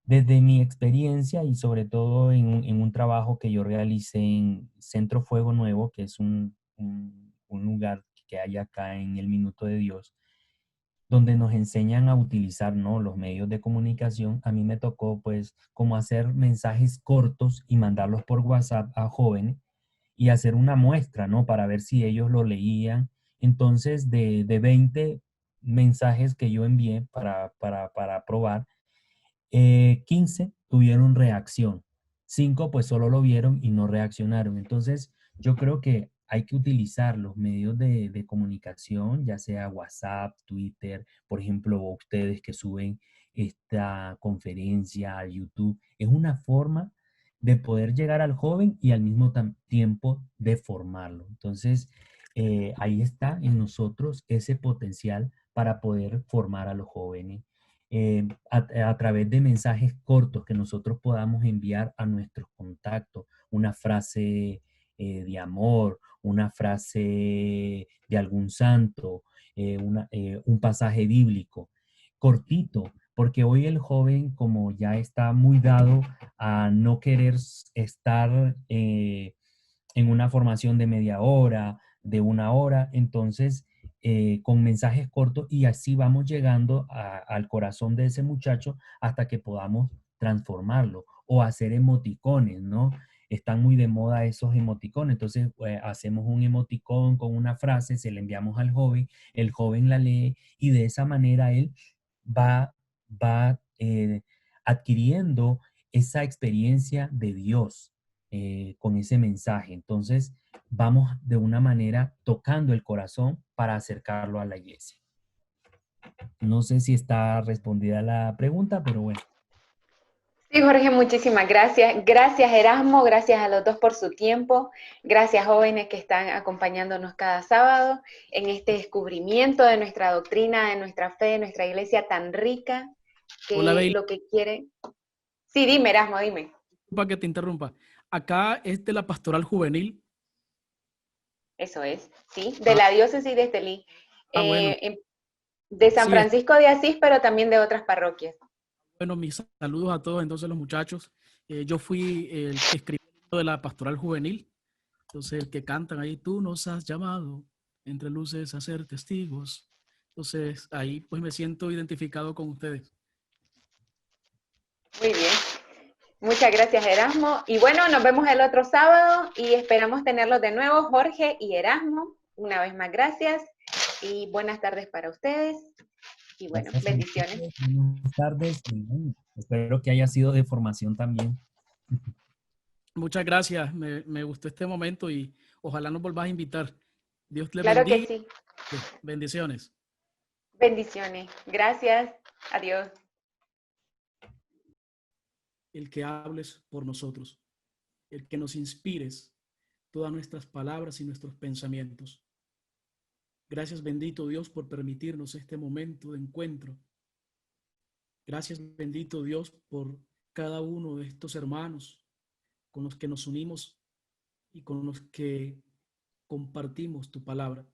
A: Desde mi experiencia y sobre todo en un trabajo que yo realicé en Centro Fuego Nuevo, que es un lugar que hay acá en el Minuto de Dios, donde nos enseñan a utilizar, ¿no?, los medios de comunicación. A mí me tocó pues como hacer mensajes cortos y mandarlos por WhatsApp a jóvenes y hacer una muestra, ¿no? Para ver si ellos lo leían. Entonces, de 20 mensajes que yo envié para probar, 15 tuvieron reacción. 5 pues solo lo vieron y no reaccionaron. Entonces, yo creo que hay que utilizar los medios de comunicación, ya sea WhatsApp, Twitter, por ejemplo, ustedes que suben esta conferencia a YouTube. Es una forma de poder llegar al joven y al mismo tiempo de formarlo. Entonces, ahí está en nosotros ese potencial para poder formar a los jóvenes a través de mensajes cortos que nosotros podamos enviar a nuestros contactos, una frase de amor, una frase de algún santo, un pasaje bíblico, cortito, porque hoy el joven como ya está muy dado a no querer estar en una formación de media hora, de una hora, entonces con mensajes cortos y así vamos llegando al corazón de ese muchacho hasta que podamos transformarlo o hacer emoticones, ¿no? Están muy de moda esos emoticones, entonces hacemos un emoticón con una frase, se le enviamos al joven, el joven la lee y de esa manera él va adquiriendo esa experiencia de Dios con ese mensaje. Entonces, vamos de una manera tocando el corazón para acercarlo a la iglesia. No sé si está respondida la pregunta, pero bueno.
B: Sí, Jorge, muchísimas gracias. Gracias, Erasmo, gracias a los dos por su tiempo. Gracias, jóvenes que están acompañándonos cada sábado en este descubrimiento de nuestra doctrina, de nuestra fe, de nuestra iglesia tan rica, que
C: Hola, Bailey.
B: lo que quiere... Sí, dime, Erasmo, dime.
C: Para que te interrumpa. Acá es de la pastoral juvenil.
B: Eso es, sí, de la diócesis de Estelí,
C: Bueno.
B: de San
C: Sí,
B: Francisco de Asís, pero también de otras parroquias.
C: bueno, mis saludos a todos entonces los muchachos. Yo fui el que escribió el himno de la pastoral juvenil. Entonces, el que cantan ahí, tú nos has llamado entre luces a ser testigos. Entonces, ahí pues me siento identificado con ustedes.
B: Muy bien. Muchas gracias, Erasmo. Y bueno, nos vemos el otro sábado y esperamos tenerlos de nuevo, Jorge y Erasmo. Una vez más, gracias y buenas tardes para ustedes. Y bueno,
A: Gracias.
B: bendiciones.
A: Buenas tardes y bueno, espero que haya sido de formación también.
C: Muchas gracias, me gustó este momento y ojalá nos volvás a invitar. Dios les
B: Claro que
C: bendiga.
B: sí.
C: Bendiciones.
B: Bendiciones. Gracias. Adiós.
C: El que hables por nosotros, el que nos inspires todas nuestras palabras y nuestros pensamientos. Gracias, bendito Dios, por permitirnos este momento de encuentro. Gracias, bendito Dios, por cada uno de estos hermanos con los que nos unimos y con los que compartimos tu palabra.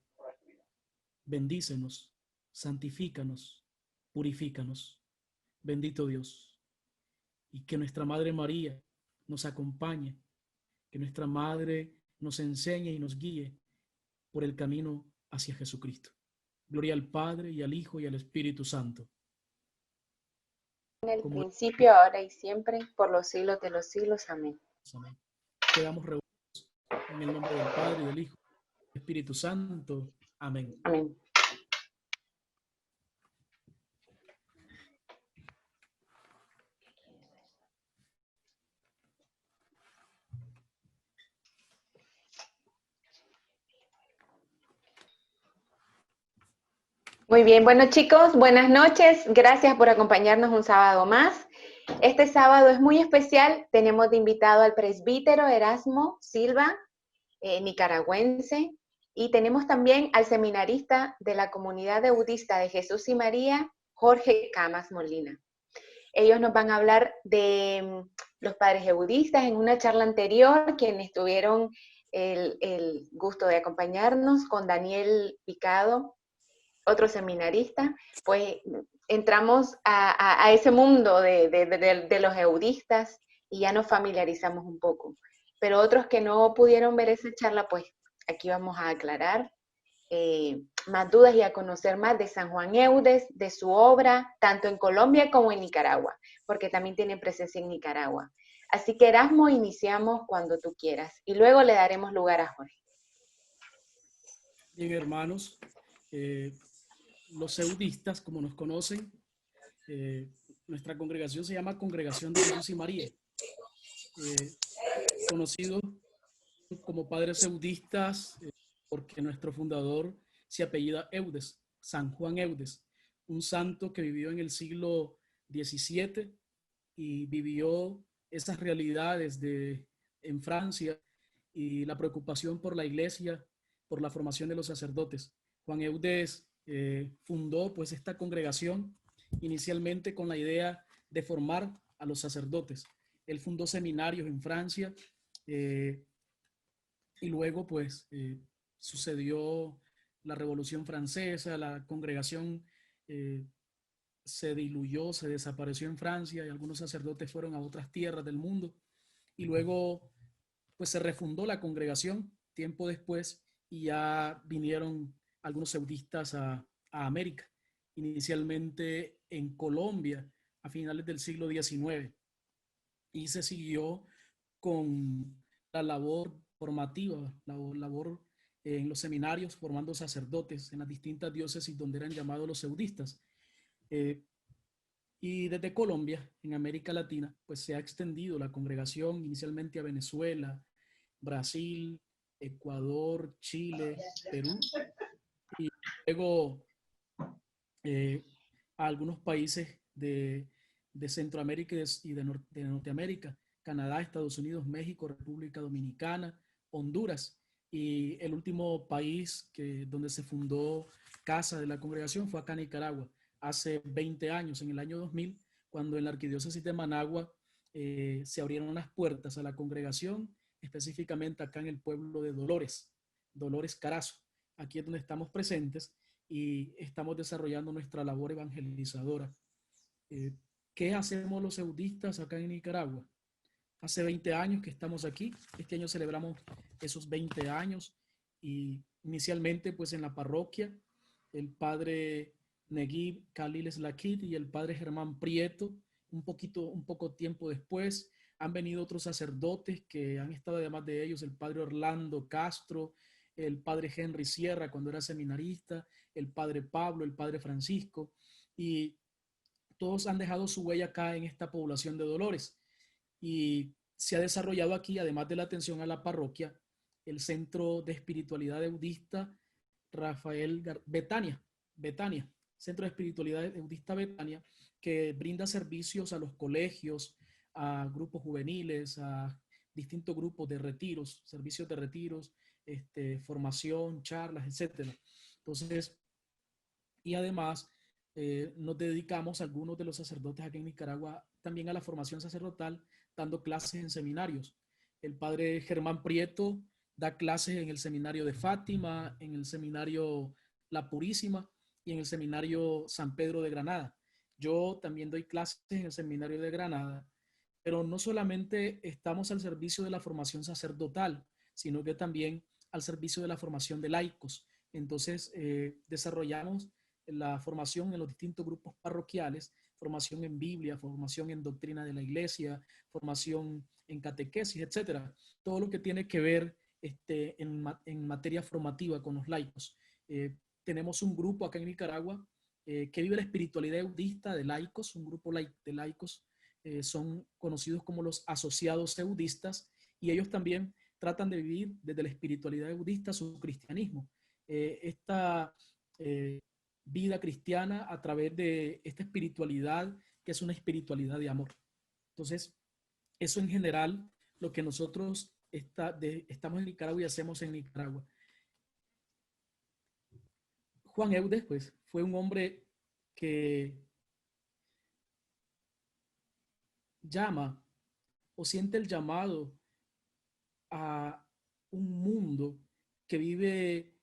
C: Bendícenos, santifícanos, purifícanos. Bendito Dios. Y que nuestra Madre María nos acompañe, que nuestra Madre nos enseñe y nos guíe por el camino hacia Jesucristo. Gloria al Padre, y al Hijo, y al Espíritu Santo.
B: En el
C: Como
B: principio, ahora y siempre, por los siglos de los siglos. Amén.
C: amén. Quedamos reunidos en el nombre del Padre, y del Hijo, y del Espíritu Santo. Amén.
B: Amén. Muy bien, bueno chicos, buenas noches. Gracias por acompañarnos un sábado más. Este sábado es muy especial. Tenemos de invitado al presbítero Erasmo Silva, nicaragüense, y tenemos también al seminarista de la Comunidad Eudista de Jesús y María, Jorge Camas Molina. Ellos nos van a hablar de los padres eudistas en una charla anterior, quienes tuvieron el gusto de acompañarnos con Daniel Picado, otro seminarista. Pues entramos a ese mundo de los eudistas y ya nos familiarizamos un poco. Pero otros que no pudieron ver esa charla, pues aquí vamos a aclarar más dudas y a conocer más de San Juan Eudes, de su obra, tanto en Colombia como en Nicaragua, porque también tiene presencia en Nicaragua. Así que Erasmo, iniciamos cuando tú quieras y luego le daremos lugar a Jorge.
C: Bien, hermanos, los eudistas, como nos conocen, nuestra congregación se llama Congregación de Jesús y María, conocido como padres eudistas, porque nuestro fundador se apellida Eudes, San Juan Eudes, un santo que vivió en el siglo XVII y vivió esas realidades en Francia y la preocupación por la iglesia, por la formación de los sacerdotes. Juan Eudes fundó pues esta congregación inicialmente con la idea de formar a los sacerdotes. Él fundó seminarios en Francia y luego pues sucedió la Revolución Francesa, la congregación se diluyó, se desapareció en Francia y algunos sacerdotes fueron a otras tierras del mundo y luego pues se refundó la congregación tiempo después y ya vinieron algunos eudistas a América, inicialmente en Colombia a finales del siglo XIX y se siguió con la labor formativa, la labor en los seminarios formando sacerdotes en las distintas diócesis donde eran llamados los eudistas. Y desde Colombia, en América Latina, pues se ha extendido la congregación inicialmente a Venezuela, Brasil, Ecuador, Chile, Perú, y luego a algunos países de Centroamérica y de Norteamérica, Canadá, Estados Unidos, México, República Dominicana, Honduras. Y el último país donde se fundó casa de la congregación fue acá en Nicaragua, hace 20 años, en el año 2000, cuando en la arquidiócesis de Managua se abrieron las puertas a la congregación, específicamente acá en el pueblo de Dolores Carazo. Aquí es donde estamos presentes y estamos desarrollando nuestra labor evangelizadora. ¿Qué hacemos los eudistas acá en Nicaragua? Hace 20 años que estamos aquí. Este año celebramos esos 20 años y inicialmente pues en la parroquia el padre Neguib Khalil Slaquit y el padre Germán Prieto. Un poco tiempo después han venido otros sacerdotes que han estado, además de ellos, el padre Orlando Castro, el padre Henry Sierra cuando era seminarista, el padre Pablo, el padre Francisco, y todos han dejado su huella acá en esta población de Dolores. Y se ha desarrollado aquí, además de la atención a la parroquia, el Centro de Espiritualidad Eudista Rafael Betania, Centro de Espiritualidad Eudista Betania, que brinda servicios a los colegios, a grupos juveniles, a distintos grupos de retiros, servicios de retiros, formación, charlas, etc. Entonces, y además nos dedicamos algunos de los sacerdotes aquí en Nicaragua también a la formación sacerdotal, dando clases en seminarios. El padre Germán Prieto da clases en el seminario de Fátima, en el seminario La Purísima y en el seminario San Pedro de Granada. Yo también doy clases en el seminario de Granada, pero no solamente estamos al servicio de la formación sacerdotal, sino que también al servicio de la formación de laicos. Entonces, desarrollamos la formación en los distintos grupos parroquiales, formación en Biblia, formación en doctrina de la iglesia, formación en catequesis, etcétera. Todo lo que tiene que ver en materia formativa con los laicos. Tenemos un grupo acá en Nicaragua que vive la espiritualidad eudista de laicos, un grupo de laicos, son conocidos como los asociados eudistas, y ellos también tratan de vivir desde la espiritualidad eudista su cristianismo. Esta vida cristiana a través de esta espiritualidad, que es una espiritualidad de amor. Entonces, eso en general, lo que nosotros estamos en Nicaragua y hacemos en Nicaragua. Juan Eudes, pues, fue un hombre que llama o siente el llamado a un mundo que vive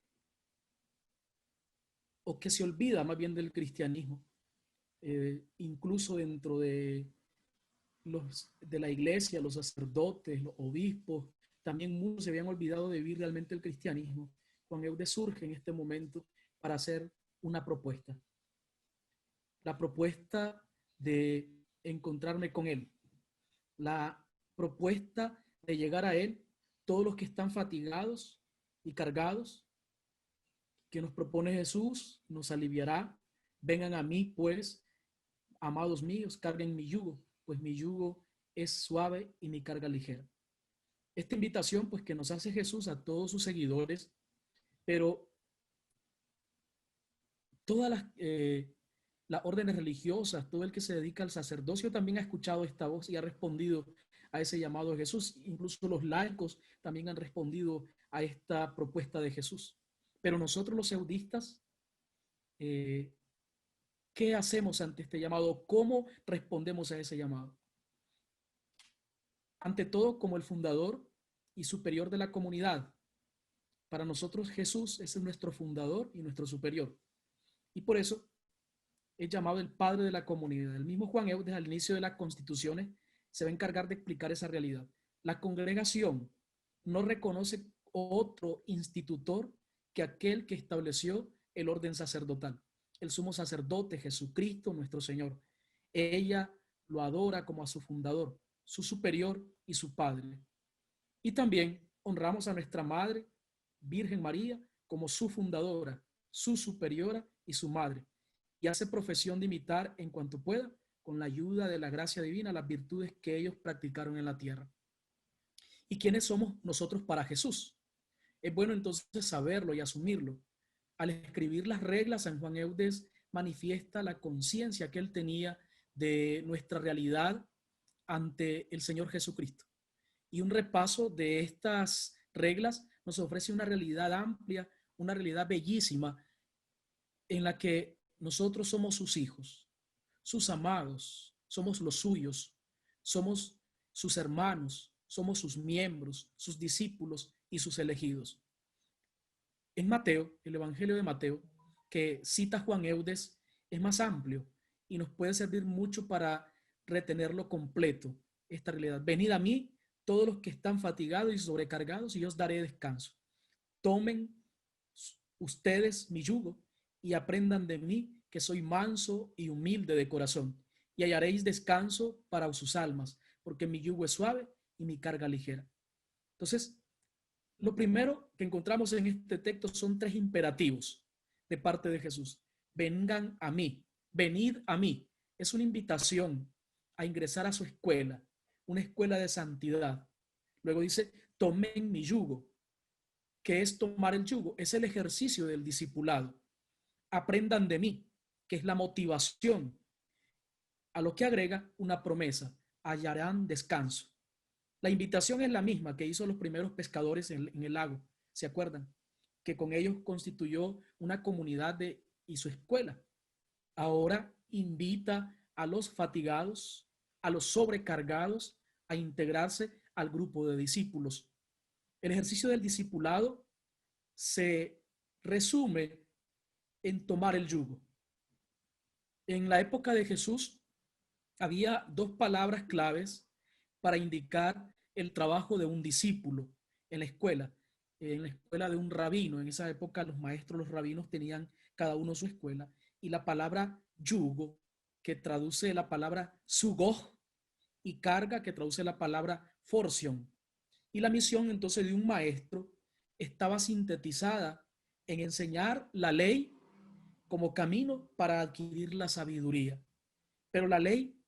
C: o que se olvida más bien del cristianismo, incluso dentro de la iglesia, los sacerdotes, los obispos, también muchos se habían olvidado de vivir realmente el cristianismo. Juan Eudes surge en este momento para hacer una propuesta. La propuesta de encontrarme con Él. La propuesta de llegar a Él, todos los que están fatigados y cargados, que nos propone Jesús, nos aliviará. Vengan a mí, pues, amados míos, carguen mi yugo, pues mi yugo es suave y mi carga ligera. Esta invitación, pues, que nos hace Jesús a todos sus seguidores, pero todas las órdenes religiosas, todo el que se dedica al sacerdocio también ha escuchado esta voz y ha respondido a ese llamado de Jesús. Incluso los laicos también han respondido a esta propuesta de Jesús. Pero nosotros los eudistas, ¿qué hacemos ante este llamado? ¿Cómo respondemos a ese llamado? Ante todo, como el fundador y superior de la comunidad. Para nosotros Jesús es nuestro fundador y nuestro superior. Y por eso es llamado el padre de la comunidad. El mismo Juan Eudes, al inicio de las constituciones, se va a encargar de explicar esa realidad. La congregación no reconoce otro institutor que aquel que estableció el orden sacerdotal, el sumo sacerdote Jesucristo nuestro Señor. Ella lo adora como a su fundador, su superior y su padre. Y también honramos a nuestra Madre, Virgen María, como su fundadora, su superiora y su madre. Y hace profesión de imitar en cuanto pueda, con la ayuda de la gracia divina, las virtudes que ellos practicaron en la tierra. ¿Y quiénes somos nosotros para Jesús? Es bueno entonces saberlo y asumirlo. Al escribir las reglas, San Juan Eudes manifiesta la conciencia que él tenía de nuestra realidad ante el Señor Jesucristo. Y un repaso de estas reglas nos ofrece una realidad amplia, una realidad bellísima, en la que nosotros somos sus hijos, sus amados, somos los suyos, somos sus hermanos, somos sus miembros, sus discípulos y sus elegidos. En Mateo, el Evangelio de Mateo, que cita Juan Eudes, es más amplio y nos puede servir mucho para retenerlo completo, esta realidad. Venid a mí, todos los que están fatigados y sobrecargados, y yo os daré descanso. Tomen ustedes mi yugo y aprendan de mí, que soy manso y humilde de corazón, y hallaréis descanso para sus almas, porque mi yugo es suave y mi carga ligera. Entonces, lo primero que encontramos en este texto son 3 imperativos de parte de Jesús. Vengan a mí, venid a mí. Es una invitación a ingresar a su escuela, una escuela de santidad. Luego dice, tomen mi yugo. ¿Qué es tomar el yugo? Es el ejercicio del discipulado. Aprendan de mí, que es la motivación, a lo que agrega una promesa, hallarán descanso. La invitación es la misma que hizo los primeros pescadores en el lago, ¿se acuerdan? Que con ellos constituyó una comunidad y su escuela. Ahora invita a los fatigados, a los sobrecargados, a integrarse al grupo de discípulos. El ejercicio del discipulado se resume en tomar el yugo. En la época de Jesús había 2 palabras claves para indicar el trabajo de un discípulo. en la escuela de un rabino. En esa época los maestros, los rabinos tenían cada uno su escuela, y la palabra yugo, que traduce la palabra sugoj, y carga, que traduce la palabra forción. Y la misión entonces de un maestro estaba sintetizada en enseñar la ley como camino para adquirir la sabiduría. Pero la ley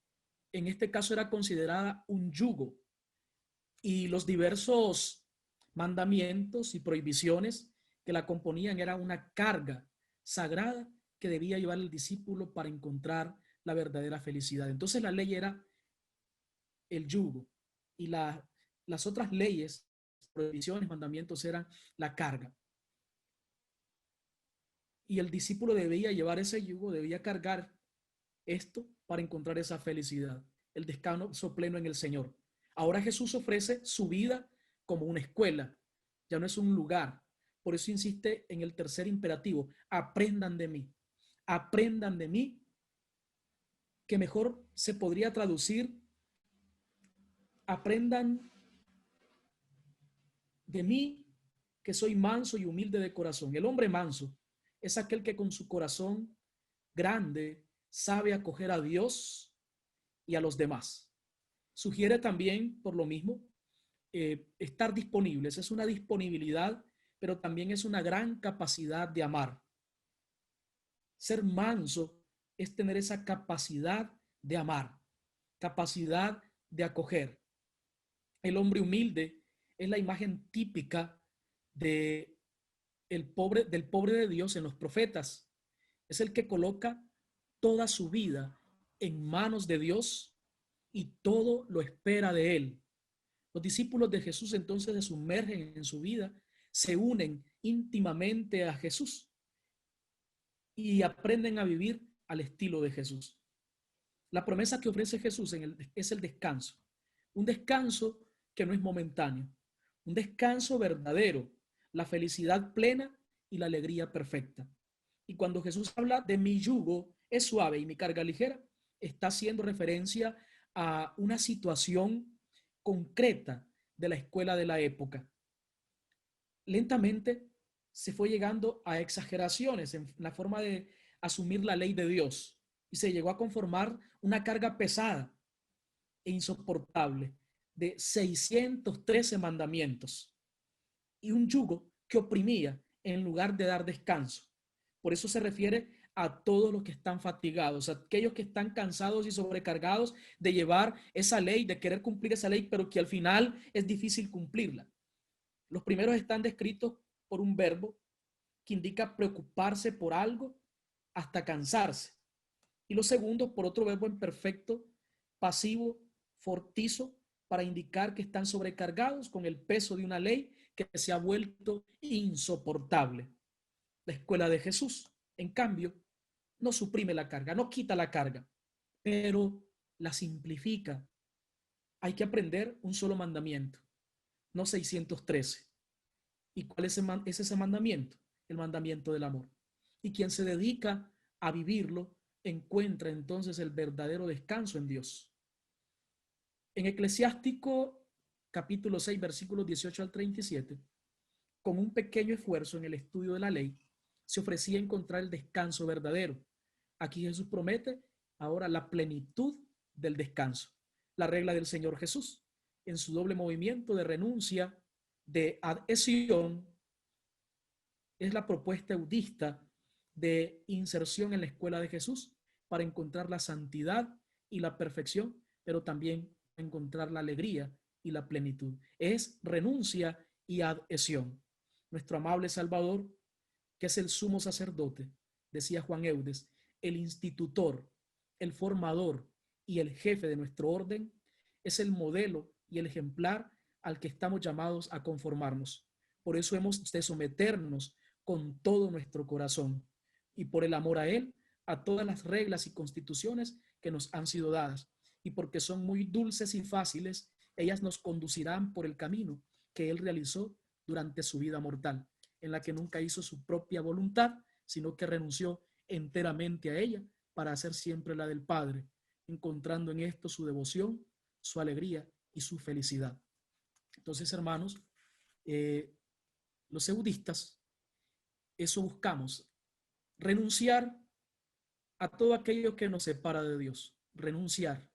C: en este caso era considerada un yugo, y los diversos mandamientos y prohibiciones que la componían era una carga sagrada que debía llevar el discípulo para encontrar la verdadera felicidad. Entonces la ley era el yugo, y las otras leyes, prohibiciones, mandamientos eran la carga. Y el discípulo debía llevar ese yugo, debía cargar esto para encontrar esa felicidad, el descanso pleno en el Señor. Ahora Jesús ofrece su vida como una escuela, ya no es un lugar. Por eso insiste en el tercer imperativo: aprendan de mí. Aprendan de mí, que mejor se podría traducir: aprendan de mí, que soy manso y humilde de corazón. El hombre manso es aquel que con su corazón grande sabe acoger a Dios y a los demás. Sugiere también, por lo mismo, estar disponibles. Es una disponibilidad, pero también es una gran capacidad de amar. Ser manso es tener esa capacidad de amar, capacidad de acoger. El hombre humilde es la imagen típica de del pobre de Dios en los profetas. Es el que coloca toda su vida en manos de Dios y todo lo espera de él. Los discípulos de Jesús entonces se sumergen en su vida, se unen íntimamente a Jesús y aprenden a vivir al estilo de Jesús. La promesa que ofrece Jesús es el descanso, un descanso que no es momentáneo, un descanso verdadero, la felicidad plena y la alegría perfecta. Y cuando Jesús habla de mi yugo es suave y mi carga ligera, está haciendo referencia a una situación concreta de la escuela de la época. Lentamente se fue llegando a exageraciones en la forma de asumir la ley de Dios, y se llegó a conformar una carga pesada e insoportable de 613 mandamientos y un yugo que oprimía en lugar de dar descanso. Por eso se refiere a todos los que están fatigados, a aquellos que están cansados y sobrecargados de llevar esa ley, de querer cumplir esa ley, pero que al final es difícil cumplirla. Los primeros están descritos por un verbo que indica preocuparse por algo hasta cansarse, y los segundos por otro verbo imperfecto, pasivo, fortizo, para indicar que están sobrecargados con el peso de una ley que se ha vuelto insoportable. La escuela de Jesús, en cambio, no suprime la carga, no quita la carga, pero la simplifica. Hay que aprender un solo mandamiento, no 613. ¿Y cuál es ese mandamiento? El mandamiento del amor. Y quien se dedica a vivirlo encuentra entonces el verdadero descanso en Dios. En Eclesiástico capítulo 6, versículos 18 al 37, con un pequeño esfuerzo en el estudio de la ley, se ofrecía encontrar el descanso verdadero. Aquí Jesús promete ahora la plenitud del descanso. La regla del Señor Jesús, en su doble movimiento de renuncia, de adhesión, es la propuesta eudista de inserción en la escuela de Jesús para encontrar la santidad y la perfección, pero también encontrar la alegría y la plenitud. Es renuncia y adhesión. Nuestro amable Salvador, que es el sumo sacerdote, decía Juan Eudes, el institutor, el formador y el jefe de nuestro orden, es el modelo y el ejemplar al que estamos llamados a conformarnos. Por eso hemos de someternos con todo nuestro corazón, y por el amor a Él, a todas las reglas y constituciones que nos han sido dadas, y porque son muy dulces y fáciles, ellas nos conducirán por el camino que Él realizó durante su vida mortal, en la que nunca hizo su propia voluntad, sino que renunció enteramente a ella para hacer siempre la del Padre, encontrando en esto su devoción, su alegría y su felicidad. Entonces, hermanos, Los eudistas, eso buscamos, renunciar a todo aquello que nos separa de Dios, renunciar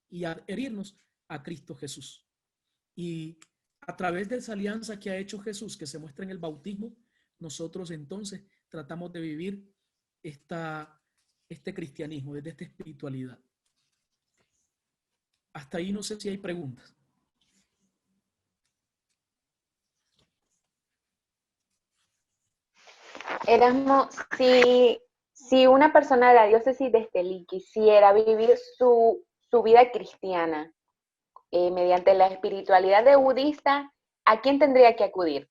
C: y adherirnos a Cristo Jesús. Y a través de esa alianza que ha hecho Jesús, que se muestra en el bautismo, nosotros entonces tratamos de vivir este cristianismo, desde esta espiritualidad. Hasta ahí no sé si hay preguntas.
B: Erasmo, si una persona de la diócesis de Estelí quisiera vivir su vida cristiana mediante la espiritualidad de budista, ¿a quién tendría que acudir?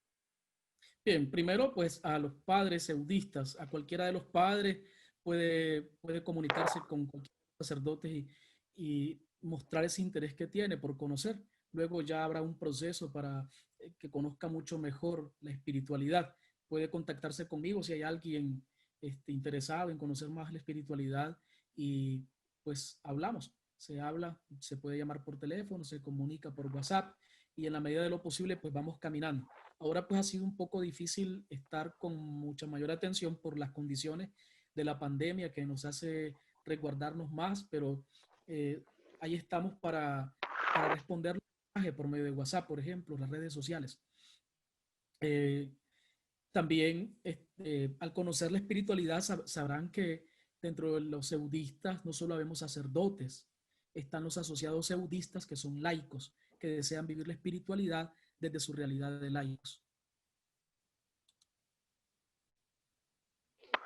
C: Bien, primero pues a los padres eudistas, a cualquiera de los padres puede comunicarse con cualquier sacerdote y mostrar ese interés que tiene por conocer. Luego ya habrá un proceso para que conozca mucho mejor la espiritualidad. Puede contactarse conmigo si hay alguien interesado en conocer más la espiritualidad y pues hablamos. Se habla, se puede llamar por teléfono, se comunica por WhatsApp y en la medida de lo posible pues vamos caminando. Ahora pues ha sido un poco difícil estar con mucha mayor atención por las condiciones de la pandemia que nos hace resguardarnos más, pero ahí estamos para responder los mensajes por medio de WhatsApp, por ejemplo, las redes sociales. También al conocer la espiritualidad sabrán que dentro de los eudistas no solo vemos sacerdotes, están los asociados eudistas que son laicos, que desean vivir la espiritualidad desde su realidad de laicos.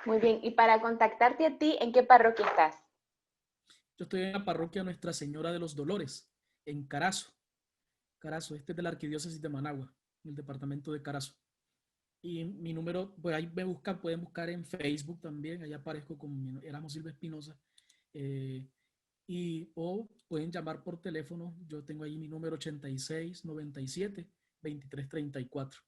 B: Muy bien, y para contactarte a ti, ¿en qué parroquia estás?
C: Yo estoy en la parroquia Nuestra Señora de los Dolores, en Carazo. Carazo, este es de la Arquidiócesis de Managua, en el departamento de Carazo. Y mi número, pues ahí me buscan, pueden buscar en Facebook también, ahí aparezco como Erasmo Silva Espinosa. O pueden llamar por teléfono, yo tengo ahí mi número 86 97 23 34.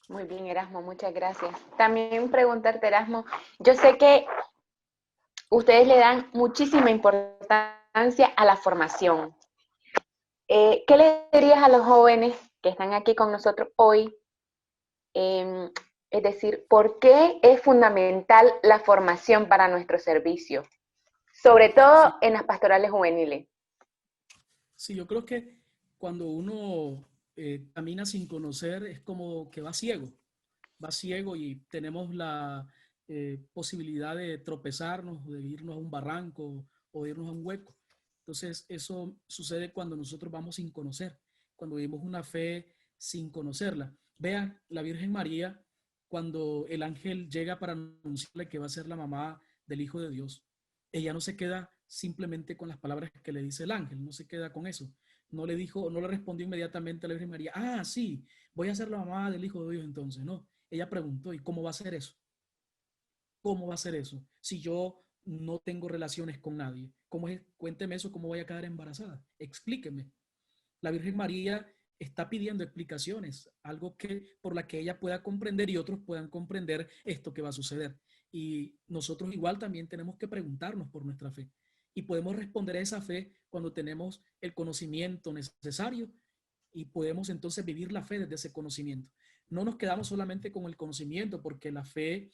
B: Muy bien, Erasmo, muchas gracias. También preguntarte, Erasmo, yo sé que ustedes le dan muchísima importancia a la formación. ¿Qué le dirías a los jóvenes que están aquí con nosotros hoy? Es decir, ¿por qué es fundamental la formación para nuestro servicio? Sobre todo en las pastorales juveniles.
C: Sí, yo creo que cuando uno camina sin conocer es como que va ciego y tenemos la posibilidad de tropezarnos, de irnos a un barranco o de irnos a un hueco. Entonces, eso sucede cuando nosotros vamos sin conocer, cuando vivimos una fe sin conocerla. Vean, la Virgen María, cuando el ángel llega para anunciarle que va a ser la mamá del Hijo de Dios, ella no se queda simplemente con las palabras que le dice el ángel, no se queda con eso. No le dijo, no le respondió inmediatamente a la Virgen María, ah, sí, voy a ser la mamá del Hijo de Dios entonces. No, ella preguntó, ¿y cómo va a ser eso? ¿Cómo va a ser eso? Si yo no tengo relaciones con nadie, ¿cómo es? Cuénteme eso, ¿cómo voy a quedar embarazada? Explíqueme. La Virgen María está pidiendo explicaciones, algo que por la que ella pueda comprender y otros puedan comprender esto que va a suceder. Y nosotros igual también tenemos que preguntarnos por nuestra fe. Y podemos responder a esa fe cuando tenemos el conocimiento necesario y podemos entonces vivir la fe desde ese conocimiento. No nos quedamos solamente con el conocimiento, porque la fe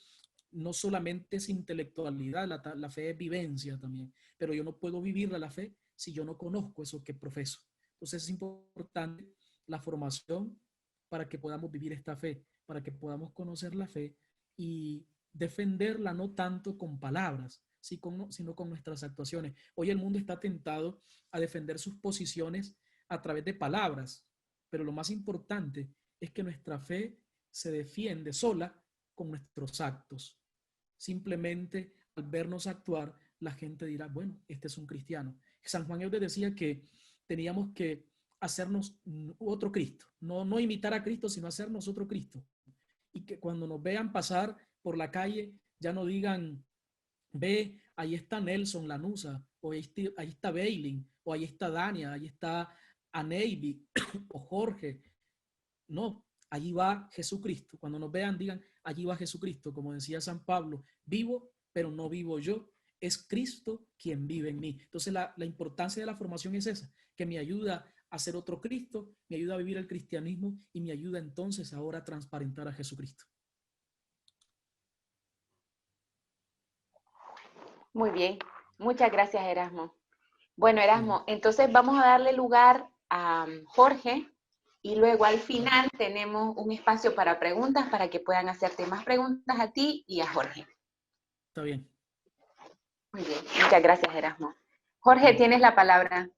C: no solamente es intelectualidad, la fe es vivencia también, pero yo no puedo vivir la fe si yo no conozco eso que profeso. Entonces es importante la formación para que podamos vivir esta fe, para que podamos conocer la fe y defenderla no tanto con palabras, sino con nuestras actuaciones. Hoy el mundo está tentado a defender sus posiciones a través de palabras, pero lo más importante es que nuestra fe se defiende sola con nuestros actos. Simplemente al vernos actuar, la gente dirá, bueno, este es un cristiano. San Juan Eudes decía que teníamos que hacernos otro Cristo, no imitar a Cristo, sino hacernos otro Cristo. Y que cuando nos vean pasar por la calle, ya no digan, ve, ahí está Nelson Lanusa, o ahí está Bailin, o ahí está Dania, ahí está Aneiby, o Jorge. No, allí va Jesucristo. Cuando nos vean, digan, allí va Jesucristo, como decía San Pablo, vivo, pero no vivo yo, es Cristo quien vive en mí. Entonces la importancia de la formación es esa, que me ayuda a ser otro Cristo, me ayuda a vivir el cristianismo y me ayuda entonces ahora a transparentar a Jesucristo.
B: Muy bien. Muchas gracias, Erasmo. Bueno, Erasmo, entonces vamos a darle lugar a Jorge y luego al final tenemos un espacio para preguntas para que puedan hacerte más preguntas a ti y a Jorge.
C: Está bien.
B: Muy bien. Muchas gracias, Erasmo. Jorge, tienes la palabra.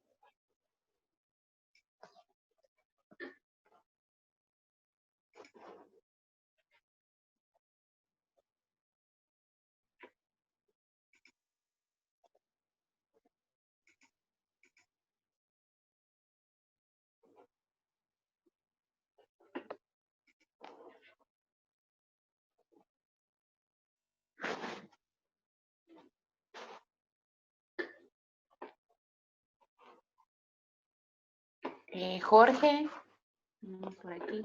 B: Jorge, vamos por aquí.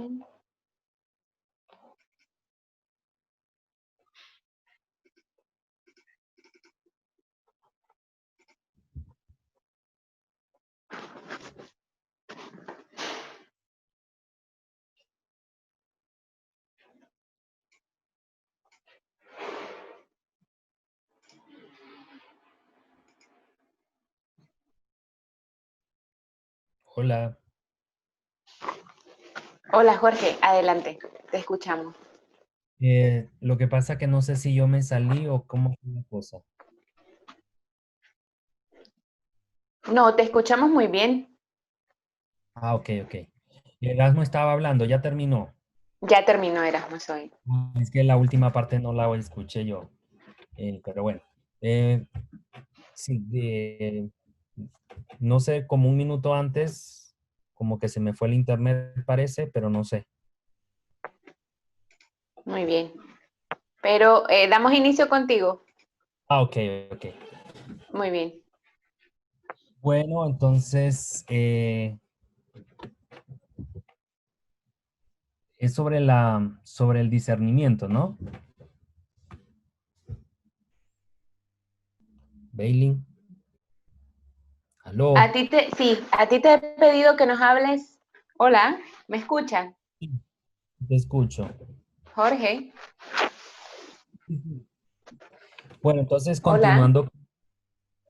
A: Hola.
B: Hola, Jorge, adelante, te escuchamos.
A: Lo que pasa que no sé si yo me salí o cómo fue la cosa.
B: No, te escuchamos muy bien.
A: Ah, ok, ok. Erasmo estaba hablando, ya terminó.
B: Ya terminó Erasmo hoy.
A: Es que la última parte no la escuché yo. Pero bueno. Eh, sí, no sé, como un minuto antes, como que se me fue el internet, parece, pero no sé.
B: Muy bien. Pero damos inicio contigo.
A: Ah, ok, ok.
B: Muy bien.
A: Bueno, entonces es sobre el discernimiento, ¿no? Bailey.
B: A
A: Aló.
B: ti sí, a ti te he pedido que nos hables. Hola, ¿me escuchan?
A: Sí, te escucho.
B: Jorge,
A: Bueno, entonces
B: hola.
A: continuando,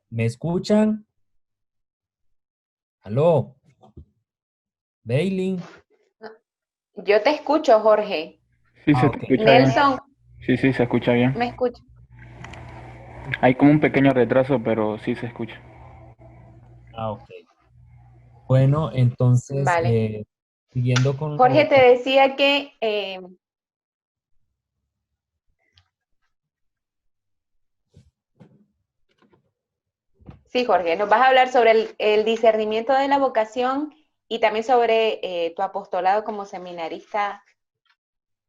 A: ¿me escuchan? Aló, Bailey.
B: Yo te escucho, Jorge.
D: Sí, se
A: Ah,
D: te
A: ok.
D: escucha bien.
B: Nelson,
D: Sí, sí, se escucha bien.
B: ¿me escucha?
D: Hay como un pequeño retraso, pero sí se escucha.
A: Ah, ok. Bueno, entonces,
B: Vale.
A: siguiendo con
B: Jorge, te decía que sí, Jorge, nos vas a hablar sobre el discernimiento de la vocación y también sobre tu apostolado como seminarista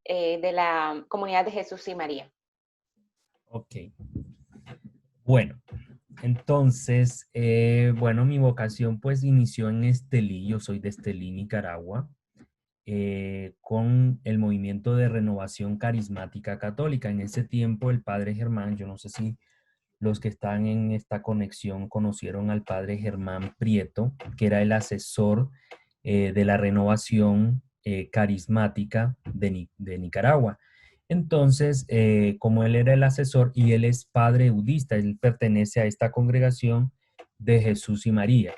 B: de la Comunidad de Jesús y María.
A: Ok. Bueno, entonces, bueno, mi vocación pues inició en Estelí, yo soy de Estelí, Nicaragua, con el movimiento de renovación carismática católica. En ese tiempo el padre Germán, yo no sé si los que están en esta conexión conocieron al padre Germán Prieto, que era el asesor de la renovación carismática de Nicaragua. Entonces, como él era el asesor y él es padre eudista, él pertenece a esta congregación de Jesús y María.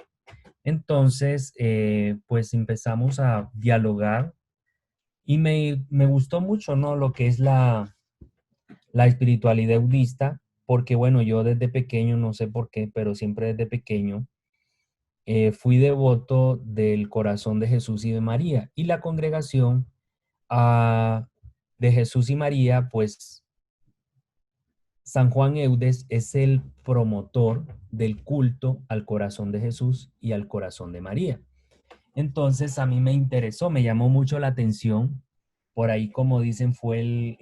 A: Entonces, pues empezamos a dialogar y me gustó mucho, ¿no? Lo que es la espiritualidad eudista, porque bueno, yo desde pequeño, no sé por qué, pero siempre desde pequeño, fui devoto del corazón de Jesús y de María. Y la congregación de Jesús y María, pues San Juan Eudes es el promotor del culto al corazón de Jesús y al corazón de María. Entonces a mí me interesó, me llamó mucho la atención. Por ahí, como dicen, fue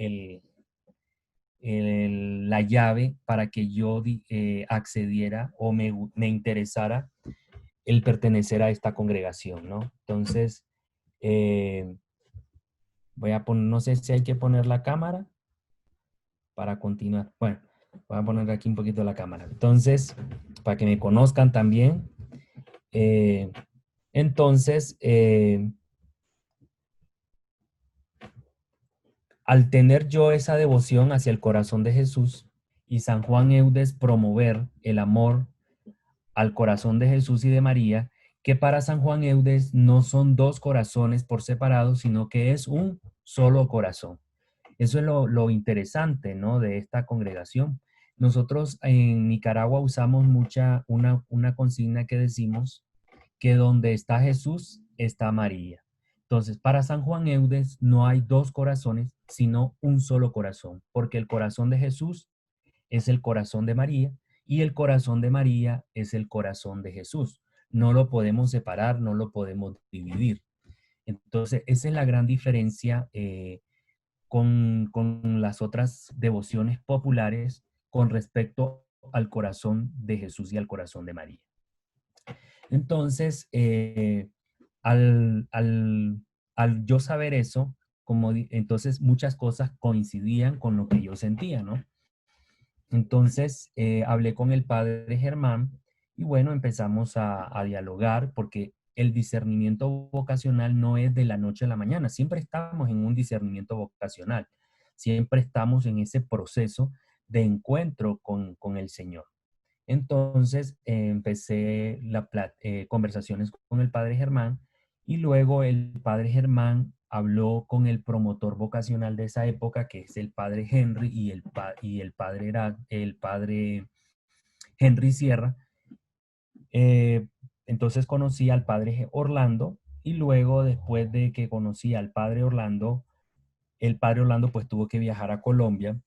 A: la llave para que yo accediera o me interesara el pertenecer a esta congregación, ¿no? Entonces, eh, voy a poner, no sé si hay que poner la cámara para continuar. Bueno, voy a poner aquí un poquito la cámara. Entonces, para que me conozcan también, eh, Entonces, al tener yo esa devoción hacia el corazón de Jesús y San Juan Eudes promover el amor al corazón de Jesús y de María, que para San Juan Eudes no son dos corazones por separado, sino que es un solo corazón. Eso es lo interesante, ¿no?, de esta congregación. Nosotros en Nicaragua usamos una consigna que decimos que donde está Jesús está María. Entonces, para San Juan Eudes no hay dos corazones, sino un solo corazón, porque el corazón de Jesús es el corazón de María y el corazón de María es el corazón de Jesús. No lo podemos separar, no lo podemos dividir. Entonces, esa es la gran diferencia con las otras devociones populares con respecto al corazón de Jesús y al corazón de María. Entonces, al, al, al yo saber eso, entonces muchas cosas coincidían con lo que yo sentía, ¿no? Entonces, hablé con el padre Germán y bueno, empezamos a dialogar porque el discernimiento vocacional no es de la noche a la mañana. Siempre estamos en un discernimiento vocacional. Siempre estamos en ese proceso de encuentro con el Señor. Entonces, empecé conversaciones con el padre Germán y luego el padre Germán habló con el promotor vocacional de esa época, que es el padre Henry, y el padre era el padre Henry Sierra. Entonces conocí al padre Orlando y luego, después de que conocí al padre Orlando, el padre Orlando pues tuvo que viajar a Colombia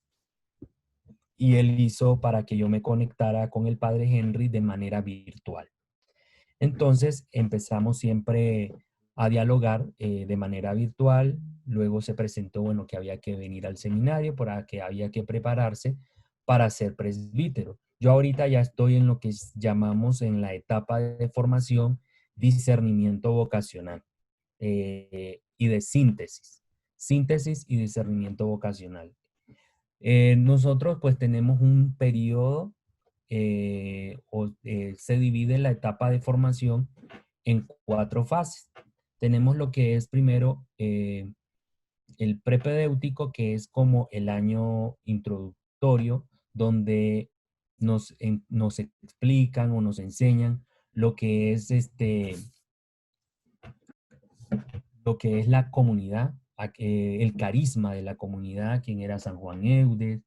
A: y él hizo para que yo me conectara con el padre Henry de manera virtual. Entonces empezamos siempre a dialogar de manera virtual. Luego se presentó, bueno, que había que venir al seminario, para que había que prepararse para ser presbítero. Yo ahorita ya estoy en lo que llamamos en la etapa de formación, discernimiento vocacional y de síntesis. Síntesis y discernimiento vocacional. Nosotros pues tenemos un periodo, se divide la etapa de formación en 4 fases. Tenemos lo que es primero el prepedéutico, que es como el año introductorio, donde nos explican o nos enseñan lo que es lo que es la comunidad, el carisma de la comunidad, quién era San Juan Eudes,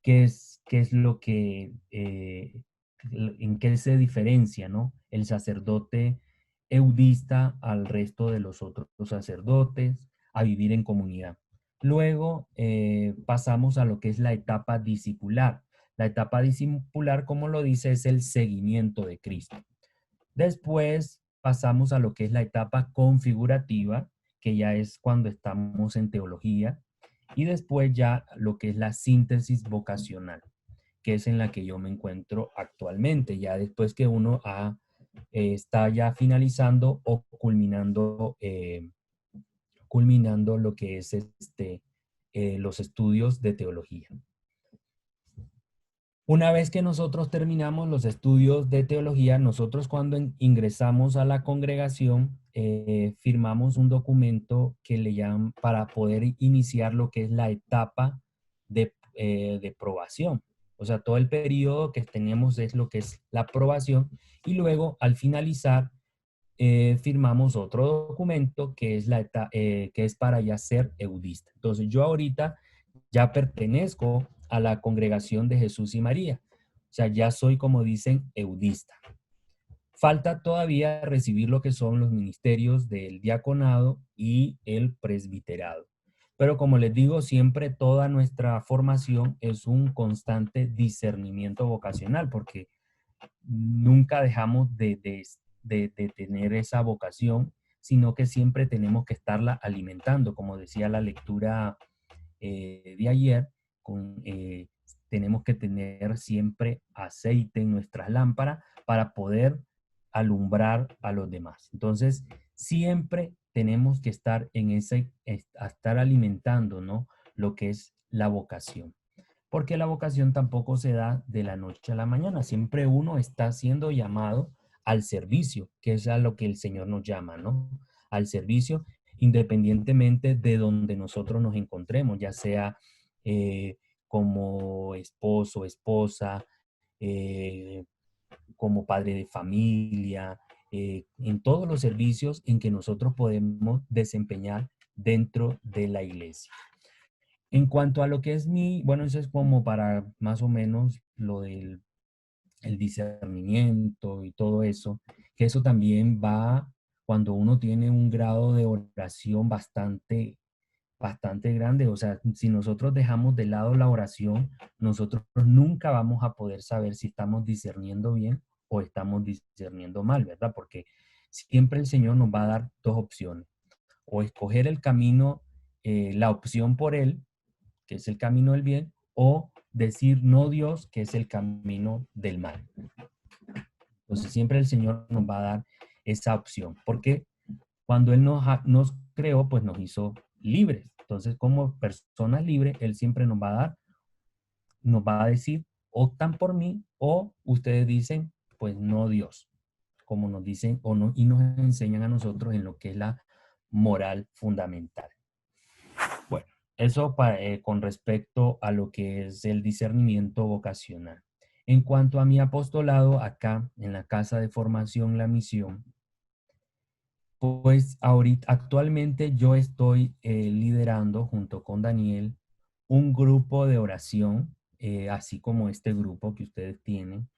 A: qué es lo que, en qué se diferencia, ¿no?, el sacerdote eudista al resto de los otros sacerdotes, a vivir en comunidad. Luego pasamos a lo que es la etapa discipular. La etapa discipular, como lo dice, es el seguimiento de Cristo. Después pasamos a lo que es la etapa configurativa, que ya es cuando estamos en teología, y después ya lo que es la síntesis vocacional, que es en la que yo me encuentro actualmente, ya después que uno está ya finalizando o culminando lo que es los estudios de teología. Una vez que nosotros terminamos los estudios de teología, nosotros cuando ingresamos a la congregación, firmamos un documento que le llaman para poder iniciar lo que es la etapa de probación. O sea, todo el periodo que tenemos es lo que es la probación y luego al finalizar firmamos otro documento que es, que es para ya ser eudista. Entonces yo ahorita ya pertenezco a la congregación de Jesús y María. O sea, ya soy, como dicen, eudista. Falta todavía recibir lo que son los ministerios del diaconado y el presbiterado. Pero como les digo, siempre toda nuestra formación es un constante discernimiento vocacional, porque nunca dejamos de tener esa vocación, sino que siempre tenemos que estarla alimentando. Como decía la lectura de ayer, tenemos que tener siempre aceite en nuestras lámparas para poder alumbrar a los demás. Entonces, siempre tenemos que estar estar alimentando, ¿no?, lo que es la vocación. Porque la vocación tampoco se da de la noche a la mañana. Siempre uno está siendo llamado al servicio, que es a lo que el Señor nos llama, ¿no? Al servicio, independientemente de donde nosotros nos encontremos, ya sea como esposo, esposa, eh, como padre de familia, en todos los servicios en que nosotros podemos desempeñar dentro de la iglesia. En cuanto a lo que es bueno, eso es como para más o menos lo del el discernimiento y todo eso, que eso también va cuando uno tiene un grado de oración bastante grande. O sea, si nosotros dejamos de lado la oración, nosotros nunca vamos a poder saber si estamos discerniendo bien o estamos discerniendo mal, ¿verdad? Porque siempre el Señor nos va a dar dos opciones: o escoger el camino, la opción por Él, que es el camino del bien, o decir no Dios, que es el camino del mal. Entonces siempre el Señor nos va a dar esa opción, porque cuando Él nos creó, pues nos hizo libres. Entonces, como personas libres, Él siempre nos va a decir, optan por mí, o ustedes dicen, pues no Dios, como nos dicen, o no, y nos enseñan a nosotros en lo que es la moral fundamental. Bueno, eso con respecto a lo que es el discernimiento vocacional. En cuanto a mi apostolado acá en la Casa de Formación La Misión, pues ahorita actualmente yo estoy liderando junto con Daniel un grupo de oración, así como este grupo que ustedes tienen,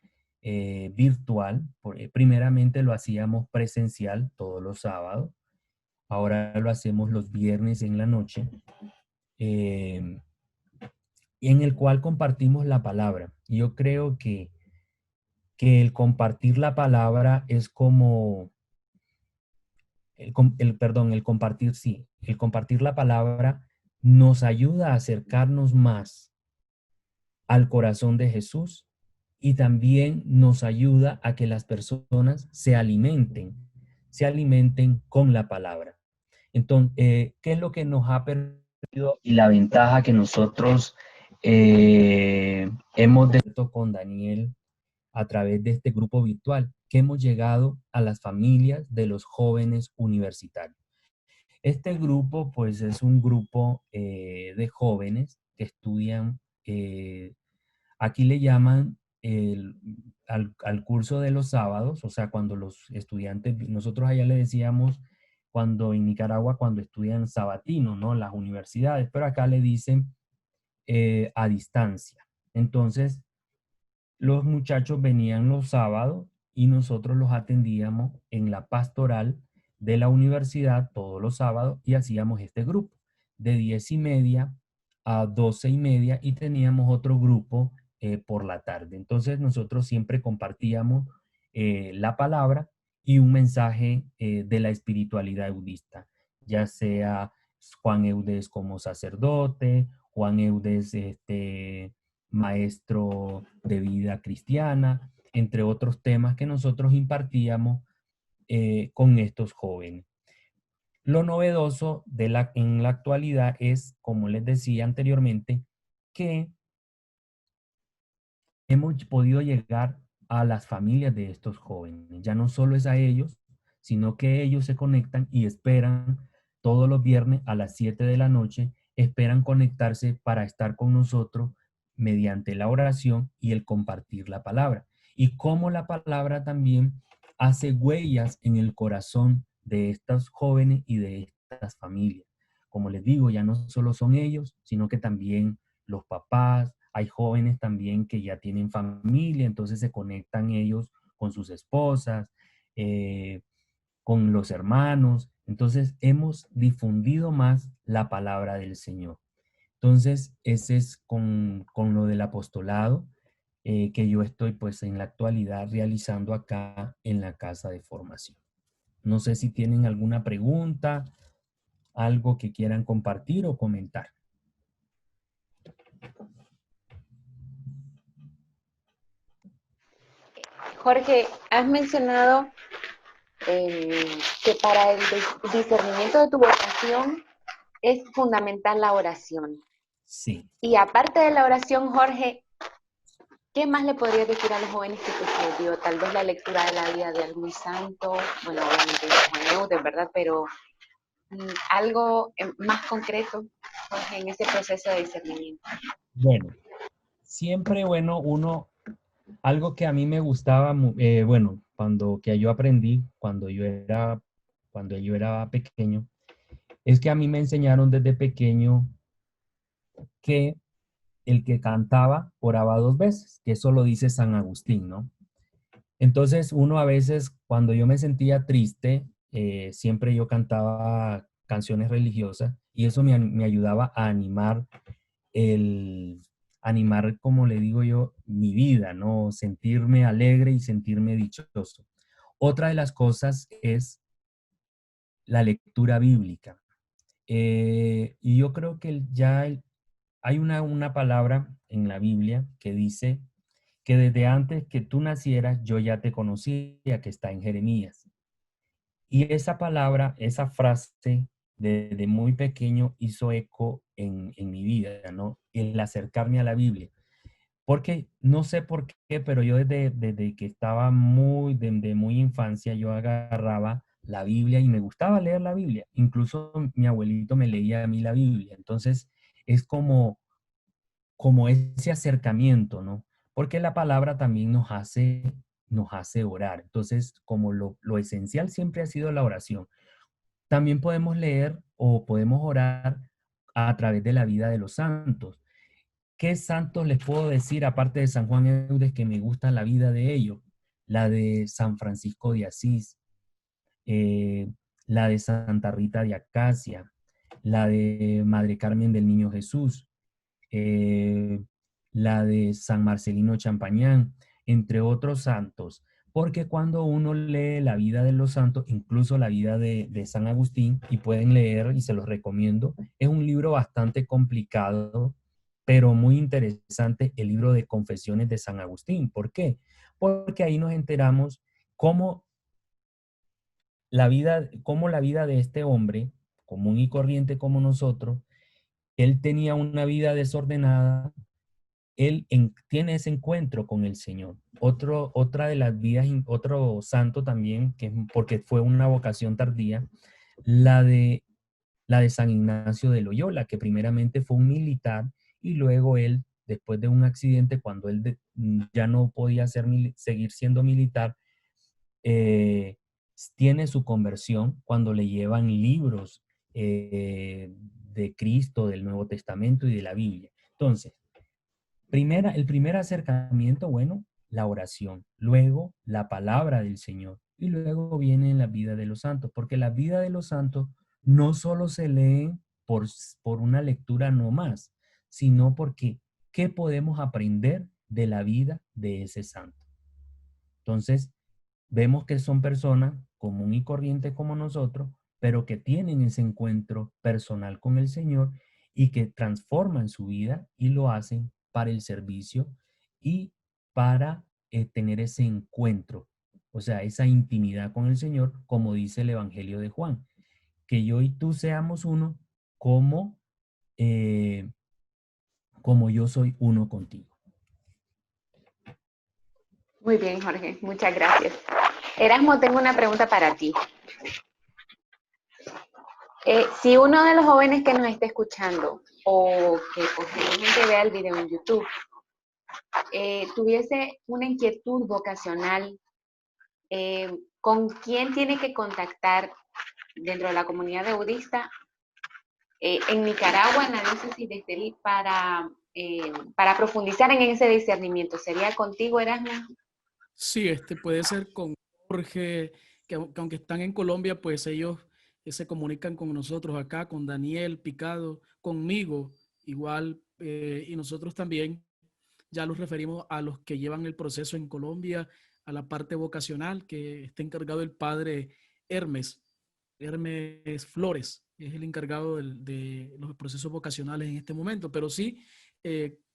A: virtual. Primeramente lo hacíamos presencial todos los sábados, ahora lo hacemos los viernes en la noche, en el cual compartimos la palabra. Yo creo que el compartir la palabra es como el compartir, sí, el compartir la palabra nos ayuda a acercarnos más al corazón de Jesús, y también nos ayuda a que las personas se alimenten con la palabra. Entonces, ¿qué es lo que nos ha permitido y la ventaja que nosotros hemos descubierto con Daniel a través de este grupo virtual? Que hemos llegado a las familias de los jóvenes universitarios. Este grupo, pues, es un grupo de jóvenes que estudian, aquí le llaman al curso de los sábados. O sea, cuando los estudiantes, nosotros allá le decíamos, cuando en Nicaragua, cuando estudian sabatino, ¿no? Las universidades, pero acá le dicen a distancia. Entonces, los muchachos venían los sábados y nosotros los atendíamos en la pastoral de la universidad todos los sábados, y hacíamos este grupo de 10:30 a 12:30, y teníamos otro grupo por la tarde. Entonces nosotros siempre compartíamos la palabra y un mensaje de la espiritualidad eudista, ya sea Juan Eudes como sacerdote, Juan Eudes maestro de vida cristiana, entre otros temas que nosotros impartíamos con estos jóvenes. Lo novedoso en la actualidad es, como les decía anteriormente, que hemos podido llegar a las familias de estos jóvenes. Ya no solo es a ellos, sino que ellos se conectan y esperan todos los viernes a las 7 de la noche, esperan conectarse para estar con nosotros mediante la oración y el compartir la palabra. Y cómo la palabra también hace huellas en el corazón de estos jóvenes y de estas familias. Como les digo, ya no solo son ellos, sino que también los papás. Hay jóvenes también que ya tienen familia, entonces se conectan ellos con sus esposas, con los hermanos. Entonces hemos difundido más la palabra del Señor. Entonces, ese es con lo del apostolado que yo estoy, pues, en la actualidad realizando acá en la Casa de Formación. No sé si tienen alguna pregunta, algo que quieran compartir o comentar.
B: Jorge, has mencionado que para el discernimiento de tu vocación es fundamental la oración.
A: Sí.
B: Y aparte de la oración, Jorge, ¿Qué más le podrías decir a los jóvenes que te sirvió? Tal vez la lectura de la vida de algún santo, bueno, obviamente de Juan Eudes, ¿verdad? Pero algo más concreto, Jorge, en ese proceso de discernimiento.
A: Bueno, siempre, bueno, algo que a mí me gustaba, bueno, que yo aprendí cuando yo era pequeño, es que a mí me enseñaron desde pequeño que el que cantaba oraba 2 veces, que eso lo dice San Agustín, ¿no? Entonces, uno a veces, cuando yo me sentía triste, siempre yo cantaba canciones religiosas y eso me ayudaba a animar, como le digo yo, mi vida, ¿no? Sentirme alegre y sentirme dichoso. Otra de las cosas es la lectura bíblica. Y yo creo que hay una palabra en la Biblia que dice que desde antes que tú nacieras yo ya te conocía, que está en Jeremías. Y esa palabra, esa frase, desde muy pequeño hizo eco en mi vida, ¿no? El acercarme a la Biblia. Porque no sé por qué, pero yo desde que estaba de muy infancia, yo agarraba la Biblia y me gustaba leer la Biblia. Incluso mi abuelito me leía a mí la Biblia. Entonces, es como ese acercamiento, ¿no? Porque la palabra también nos hace orar. Entonces, como lo esencial siempre ha sido la oración. También podemos leer o podemos orar a través de la vida de los santos. ¿Qué santos les puedo decir, aparte de San Juan Eudes, que me gusta la vida de ellos? La de San Francisco de Asís, eh, la de Santa Rita de Acacia, la de Madre Carmen del Niño Jesús, eh, la de San Marcelino Champañán, entre otros santos. Porque cuando uno lee la vida de los santos, incluso la vida de San Agustín, y pueden leer, y se los recomiendo, es un libro bastante complicado, pero muy interesante, el libro de Confesiones de San Agustín. ¿Por qué? Porque ahí nos enteramos cómo cómo la vida de este hombre, común y corriente como nosotros, él tenía una vida desordenada, tiene ese encuentro con el Señor. Otra de las vidas, otro santo también, porque fue una vocación tardía, la de, la de San Ignacio de Loyola, que primeramente fue un militar y luego él, después de un accidente, cuando él ya no podía seguir siendo militar, eh, tiene su conversión cuando le llevan libros de Cristo, del Nuevo Testamento y de la Biblia. Entonces, el primer acercamiento, bueno, la oración, luego la palabra del Señor y luego viene la vida de los santos, porque la vida de los santos no solo se leen por una lectura no más, sino porque ¿qué podemos aprender de la vida de ese santo? Entonces, vemos que son personas común y corriente como nosotros, pero que tienen ese encuentro personal con el Señor y que transforman su vida y lo hacen para el servicio y para tener ese encuentro, o sea, esa intimidad con el Señor, como dice el Evangelio de Juan, que yo y tú seamos uno como, eh, como yo soy uno contigo.
B: Muy bien, Jorge, muchas gracias. Erasmo, tengo una pregunta para ti. Si uno de los jóvenes que nos esté escuchando o que posiblemente vea el video en YouTube tuviese una inquietud vocacional, ¿con quién tiene que contactar dentro de la comunidad eudista en Nicaragua, en la diócesis de Estelí, para profundizar en ese discernimiento? ¿Sería contigo, Erasmo?
C: Sí, puede ser con Jorge, que aunque están en Colombia, pues ellos se comunican con nosotros acá, con Daniel Picado, conmigo igual, y nosotros también ya los referimos a los que llevan el proceso en Colombia, a la parte vocacional, que está encargado el padre Hermes Flores, es el encargado de los procesos vocacionales en este momento, pero sí,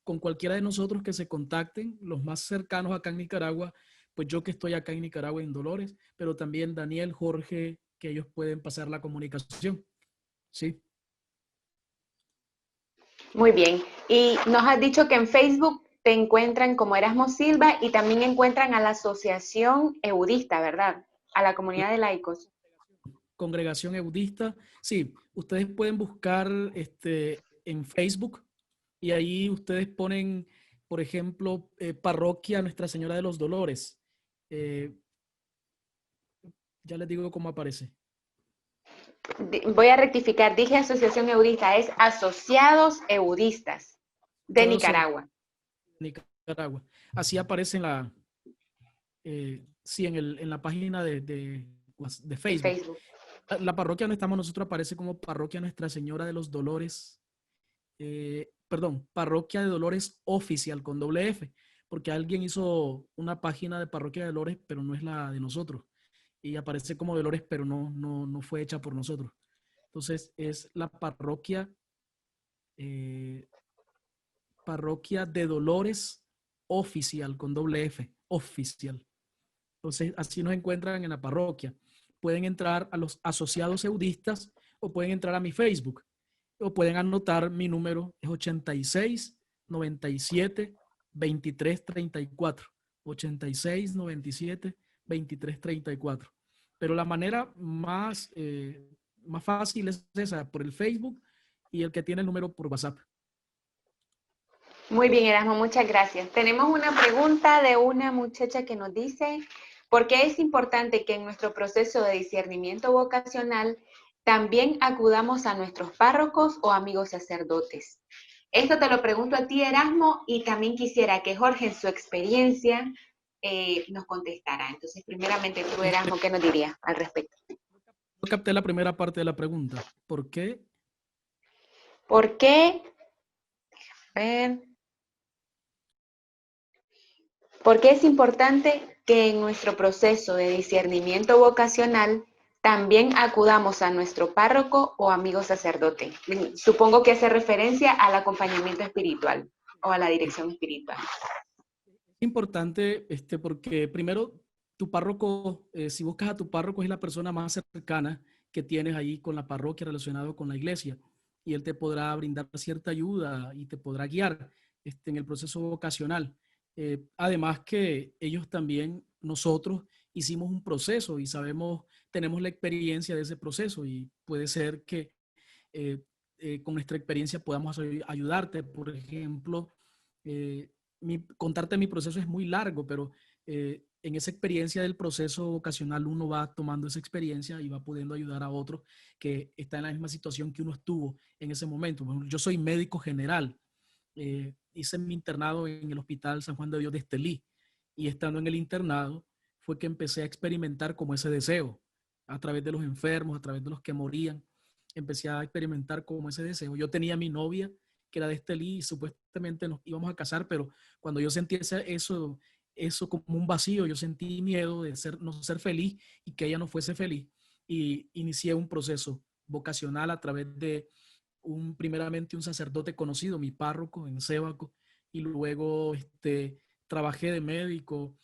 C: con cualquiera de nosotros que se contacten, los más cercanos acá en Nicaragua, pues yo que estoy acá en Nicaragua en Dolores, pero también Daniel, Jorge, que ellos pueden pasar la comunicación. Sí.
B: Muy bien. Y nos has dicho que en Facebook te encuentran como Erasmo Silva y también encuentran a la Asociación Eudista, ¿verdad? A la comunidad de laicos.
C: Congregación Eudista. Sí, ustedes pueden buscar en Facebook y ahí ustedes ponen, por ejemplo, Parroquia Nuestra Señora de los Dolores. Eh, ya les digo cómo aparece.
B: Voy a rectificar, dije Asociación Eudista, es Asociados Eudistas de Nicaragua.
C: Nicaragua. Así aparece en la, sí, en la página de Facebook.
B: Facebook.
C: La parroquia donde estamos nosotros aparece como Parroquia Nuestra Señora de los Dolores. Perdón, Parroquia de Dolores Oficial con doble F, porque alguien hizo una página de Parroquia de Dolores, pero no es la de nosotros. Y aparece como Dolores, pero no fue hecha por nosotros. Entonces es la Parroquia de Dolores Oficial con doble F, Oficial. Entonces así nos encuentran en la parroquia. Pueden entrar a los asociados eudistas o pueden entrar a mi Facebook o pueden anotar mi número, es 86 97 23 34. 86 97 23 34. Pero la manera más fácil es esa, por el Facebook, y el que tiene el número por WhatsApp.
B: Muy bien, Erasmo, muchas gracias. Tenemos una pregunta de una muchacha que nos dice, ¿por qué es importante que en nuestro proceso de discernimiento vocacional también acudamos a nuestros párrocos o amigos sacerdotes? Esto te lo pregunto a ti, Erasmo, y también quisiera que Jorge, en su experiencia, nos contestara. Entonces, primeramente tú, Erasmo, ¿qué nos dirías al respecto?
C: No capté la primera parte de la pregunta. ¿Por qué?
B: ¿Por qué? A ver. ¿Por qué es importante que en nuestro proceso de discernimiento vocacional también acudamos a nuestro párroco o amigo sacerdote? Supongo que hace referencia al acompañamiento espiritual o a la dirección espiritual.
C: Es importante porque primero tu párroco, si buscas a tu párroco, es la persona más cercana que tienes ahí con la parroquia relacionado con la iglesia, y él te podrá brindar cierta ayuda y te podrá guiar en el proceso vocacional. Además que ellos también, nosotros hicimos un proceso y sabemos, tenemos la experiencia de ese proceso, y puede ser que eh, con nuestra experiencia podamos ayudarte. Por ejemplo, contarte mi proceso es muy largo, pero en esa experiencia del proceso vocacional uno va tomando esa experiencia y va pudiendo ayudar a otros que están en la misma situación que uno estuvo en ese momento. Bueno, yo soy médico general, hice mi internado en el Hospital San Juan de Dios de Estelí, y estando en el internado fue que empecé a experimentar como ese deseo a través de los enfermos, a través de los que morían. Empecé a experimentar como ese deseo. Yo tenía mi novia que era de Estelí y supuestamente nos íbamos a casar, pero cuando yo sentí eso como un vacío, yo sentí miedo de no ser feliz y que ella no fuese feliz, y inicié un proceso vocacional a través de primeramente un sacerdote conocido, mi párroco en Sébaco, y luego trabajé de médico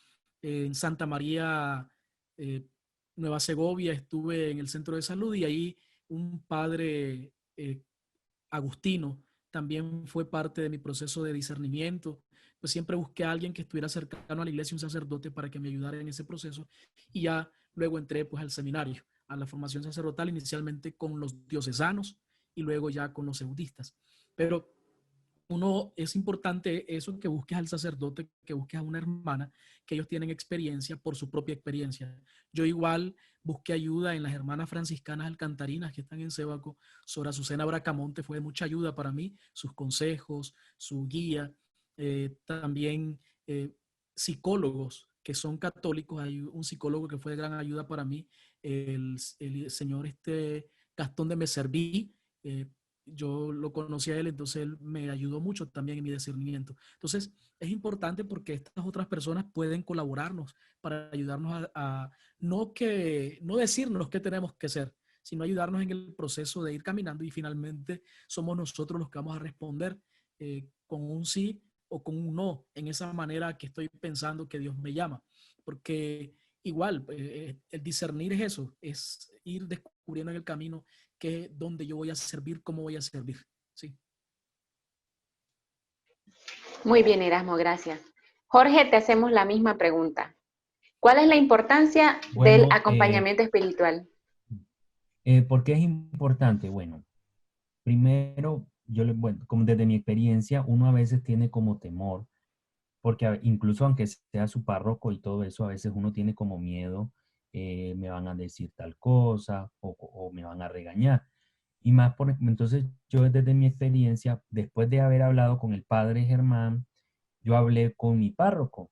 C: en Santa María, eh, Nueva Segovia. Estuve en el centro de salud, y ahí un padre agustino también fue parte de mi proceso de discernimiento. Pues siempre busqué a alguien que estuviera cercano a la iglesia, un sacerdote, para que me ayudara en ese proceso, y ya luego entré pues al seminario, a la formación sacerdotal, inicialmente con los diocesanos y luego ya con los eudistas. Pero es importante eso, que busques al sacerdote, que busques a una hermana, que ellos tienen experiencia por su propia experiencia. Yo igual busqué ayuda en las hermanas franciscanas alcantarinas que están en Sébaco. Sor Azucena Bracamonte fue de mucha ayuda para mí, sus consejos, su guía. También psicólogos que son católicos. Hay un psicólogo que fue de gran ayuda para mí, el señor Gastón de Meserví. Yo lo conocí a él, entonces él me ayudó mucho también en mi discernimiento. Entonces, es importante porque estas otras personas pueden colaborarnos para ayudarnos no decirnos qué tenemos que hacer, sino ayudarnos en el proceso de ir caminando, y finalmente somos nosotros los que vamos a responder con un sí o con un no, en esa manera que estoy pensando que Dios me llama. Porque igual, el discernir es eso, es ir descubriendo en el camino dónde yo voy a servir, cómo voy a servir. Sí.
B: Muy bien, Erasmo, gracias. Jorge, te hacemos la misma pregunta. ¿Cuál es la importancia del
A: Bueno,
B: acompañamiento espiritual?
A: ¿por qué es importante? Bueno, primero, bueno, como desde mi experiencia, uno a veces tiene como temor, porque incluso aunque sea su párroco y todo eso, a veces uno tiene como miedo, me van a decir tal cosa o me van a regañar. Y más por, entonces yo desde mi experiencia, después de haber hablado con el padre Germán, yo hablé con mi párroco.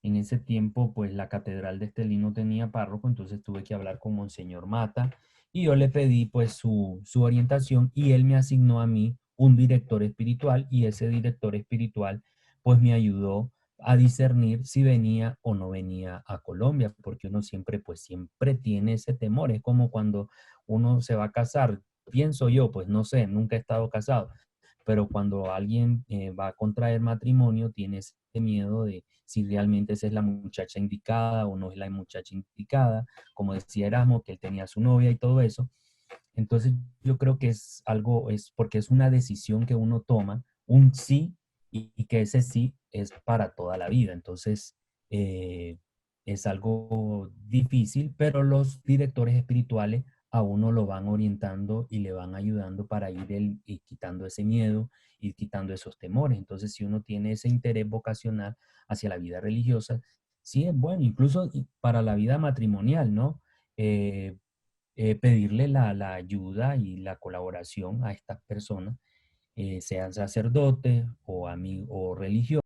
A: En ese tiempo, pues la catedral de Estelí no tenía párroco, entonces tuve que hablar con Monseñor Mata y yo le pedí pues su orientación y él me asignó a mí un director espiritual y ese director espiritual pues me ayudó a discernir si venía o no venía a Colombia, porque uno siempre pues siempre tiene ese temor, es como cuando uno se va a casar, pienso yo, pues no sé, nunca he estado casado, pero cuando alguien va a contraer matrimonio, tiene ese miedo de si realmente esa es la muchacha indicada o no es la muchacha indicada, como decía Erasmo, que él tenía su novia y todo eso. Entonces yo creo que es algo, es porque es una decisión que uno toma, un sí, y que ese sí es para toda la vida. Entonces eh, es algo difícil, pero los directores espirituales a uno lo van orientando y le van ayudando para ir quitando ese miedo, ir quitando esos temores. Entonces, si uno tiene ese interés vocacional hacia la vida religiosa, sí es bueno, incluso para la vida matrimonial, ¿no? Eh, Pedirle la ayuda y la colaboración a estas personas, sean sacerdotes o amigos o religiosos.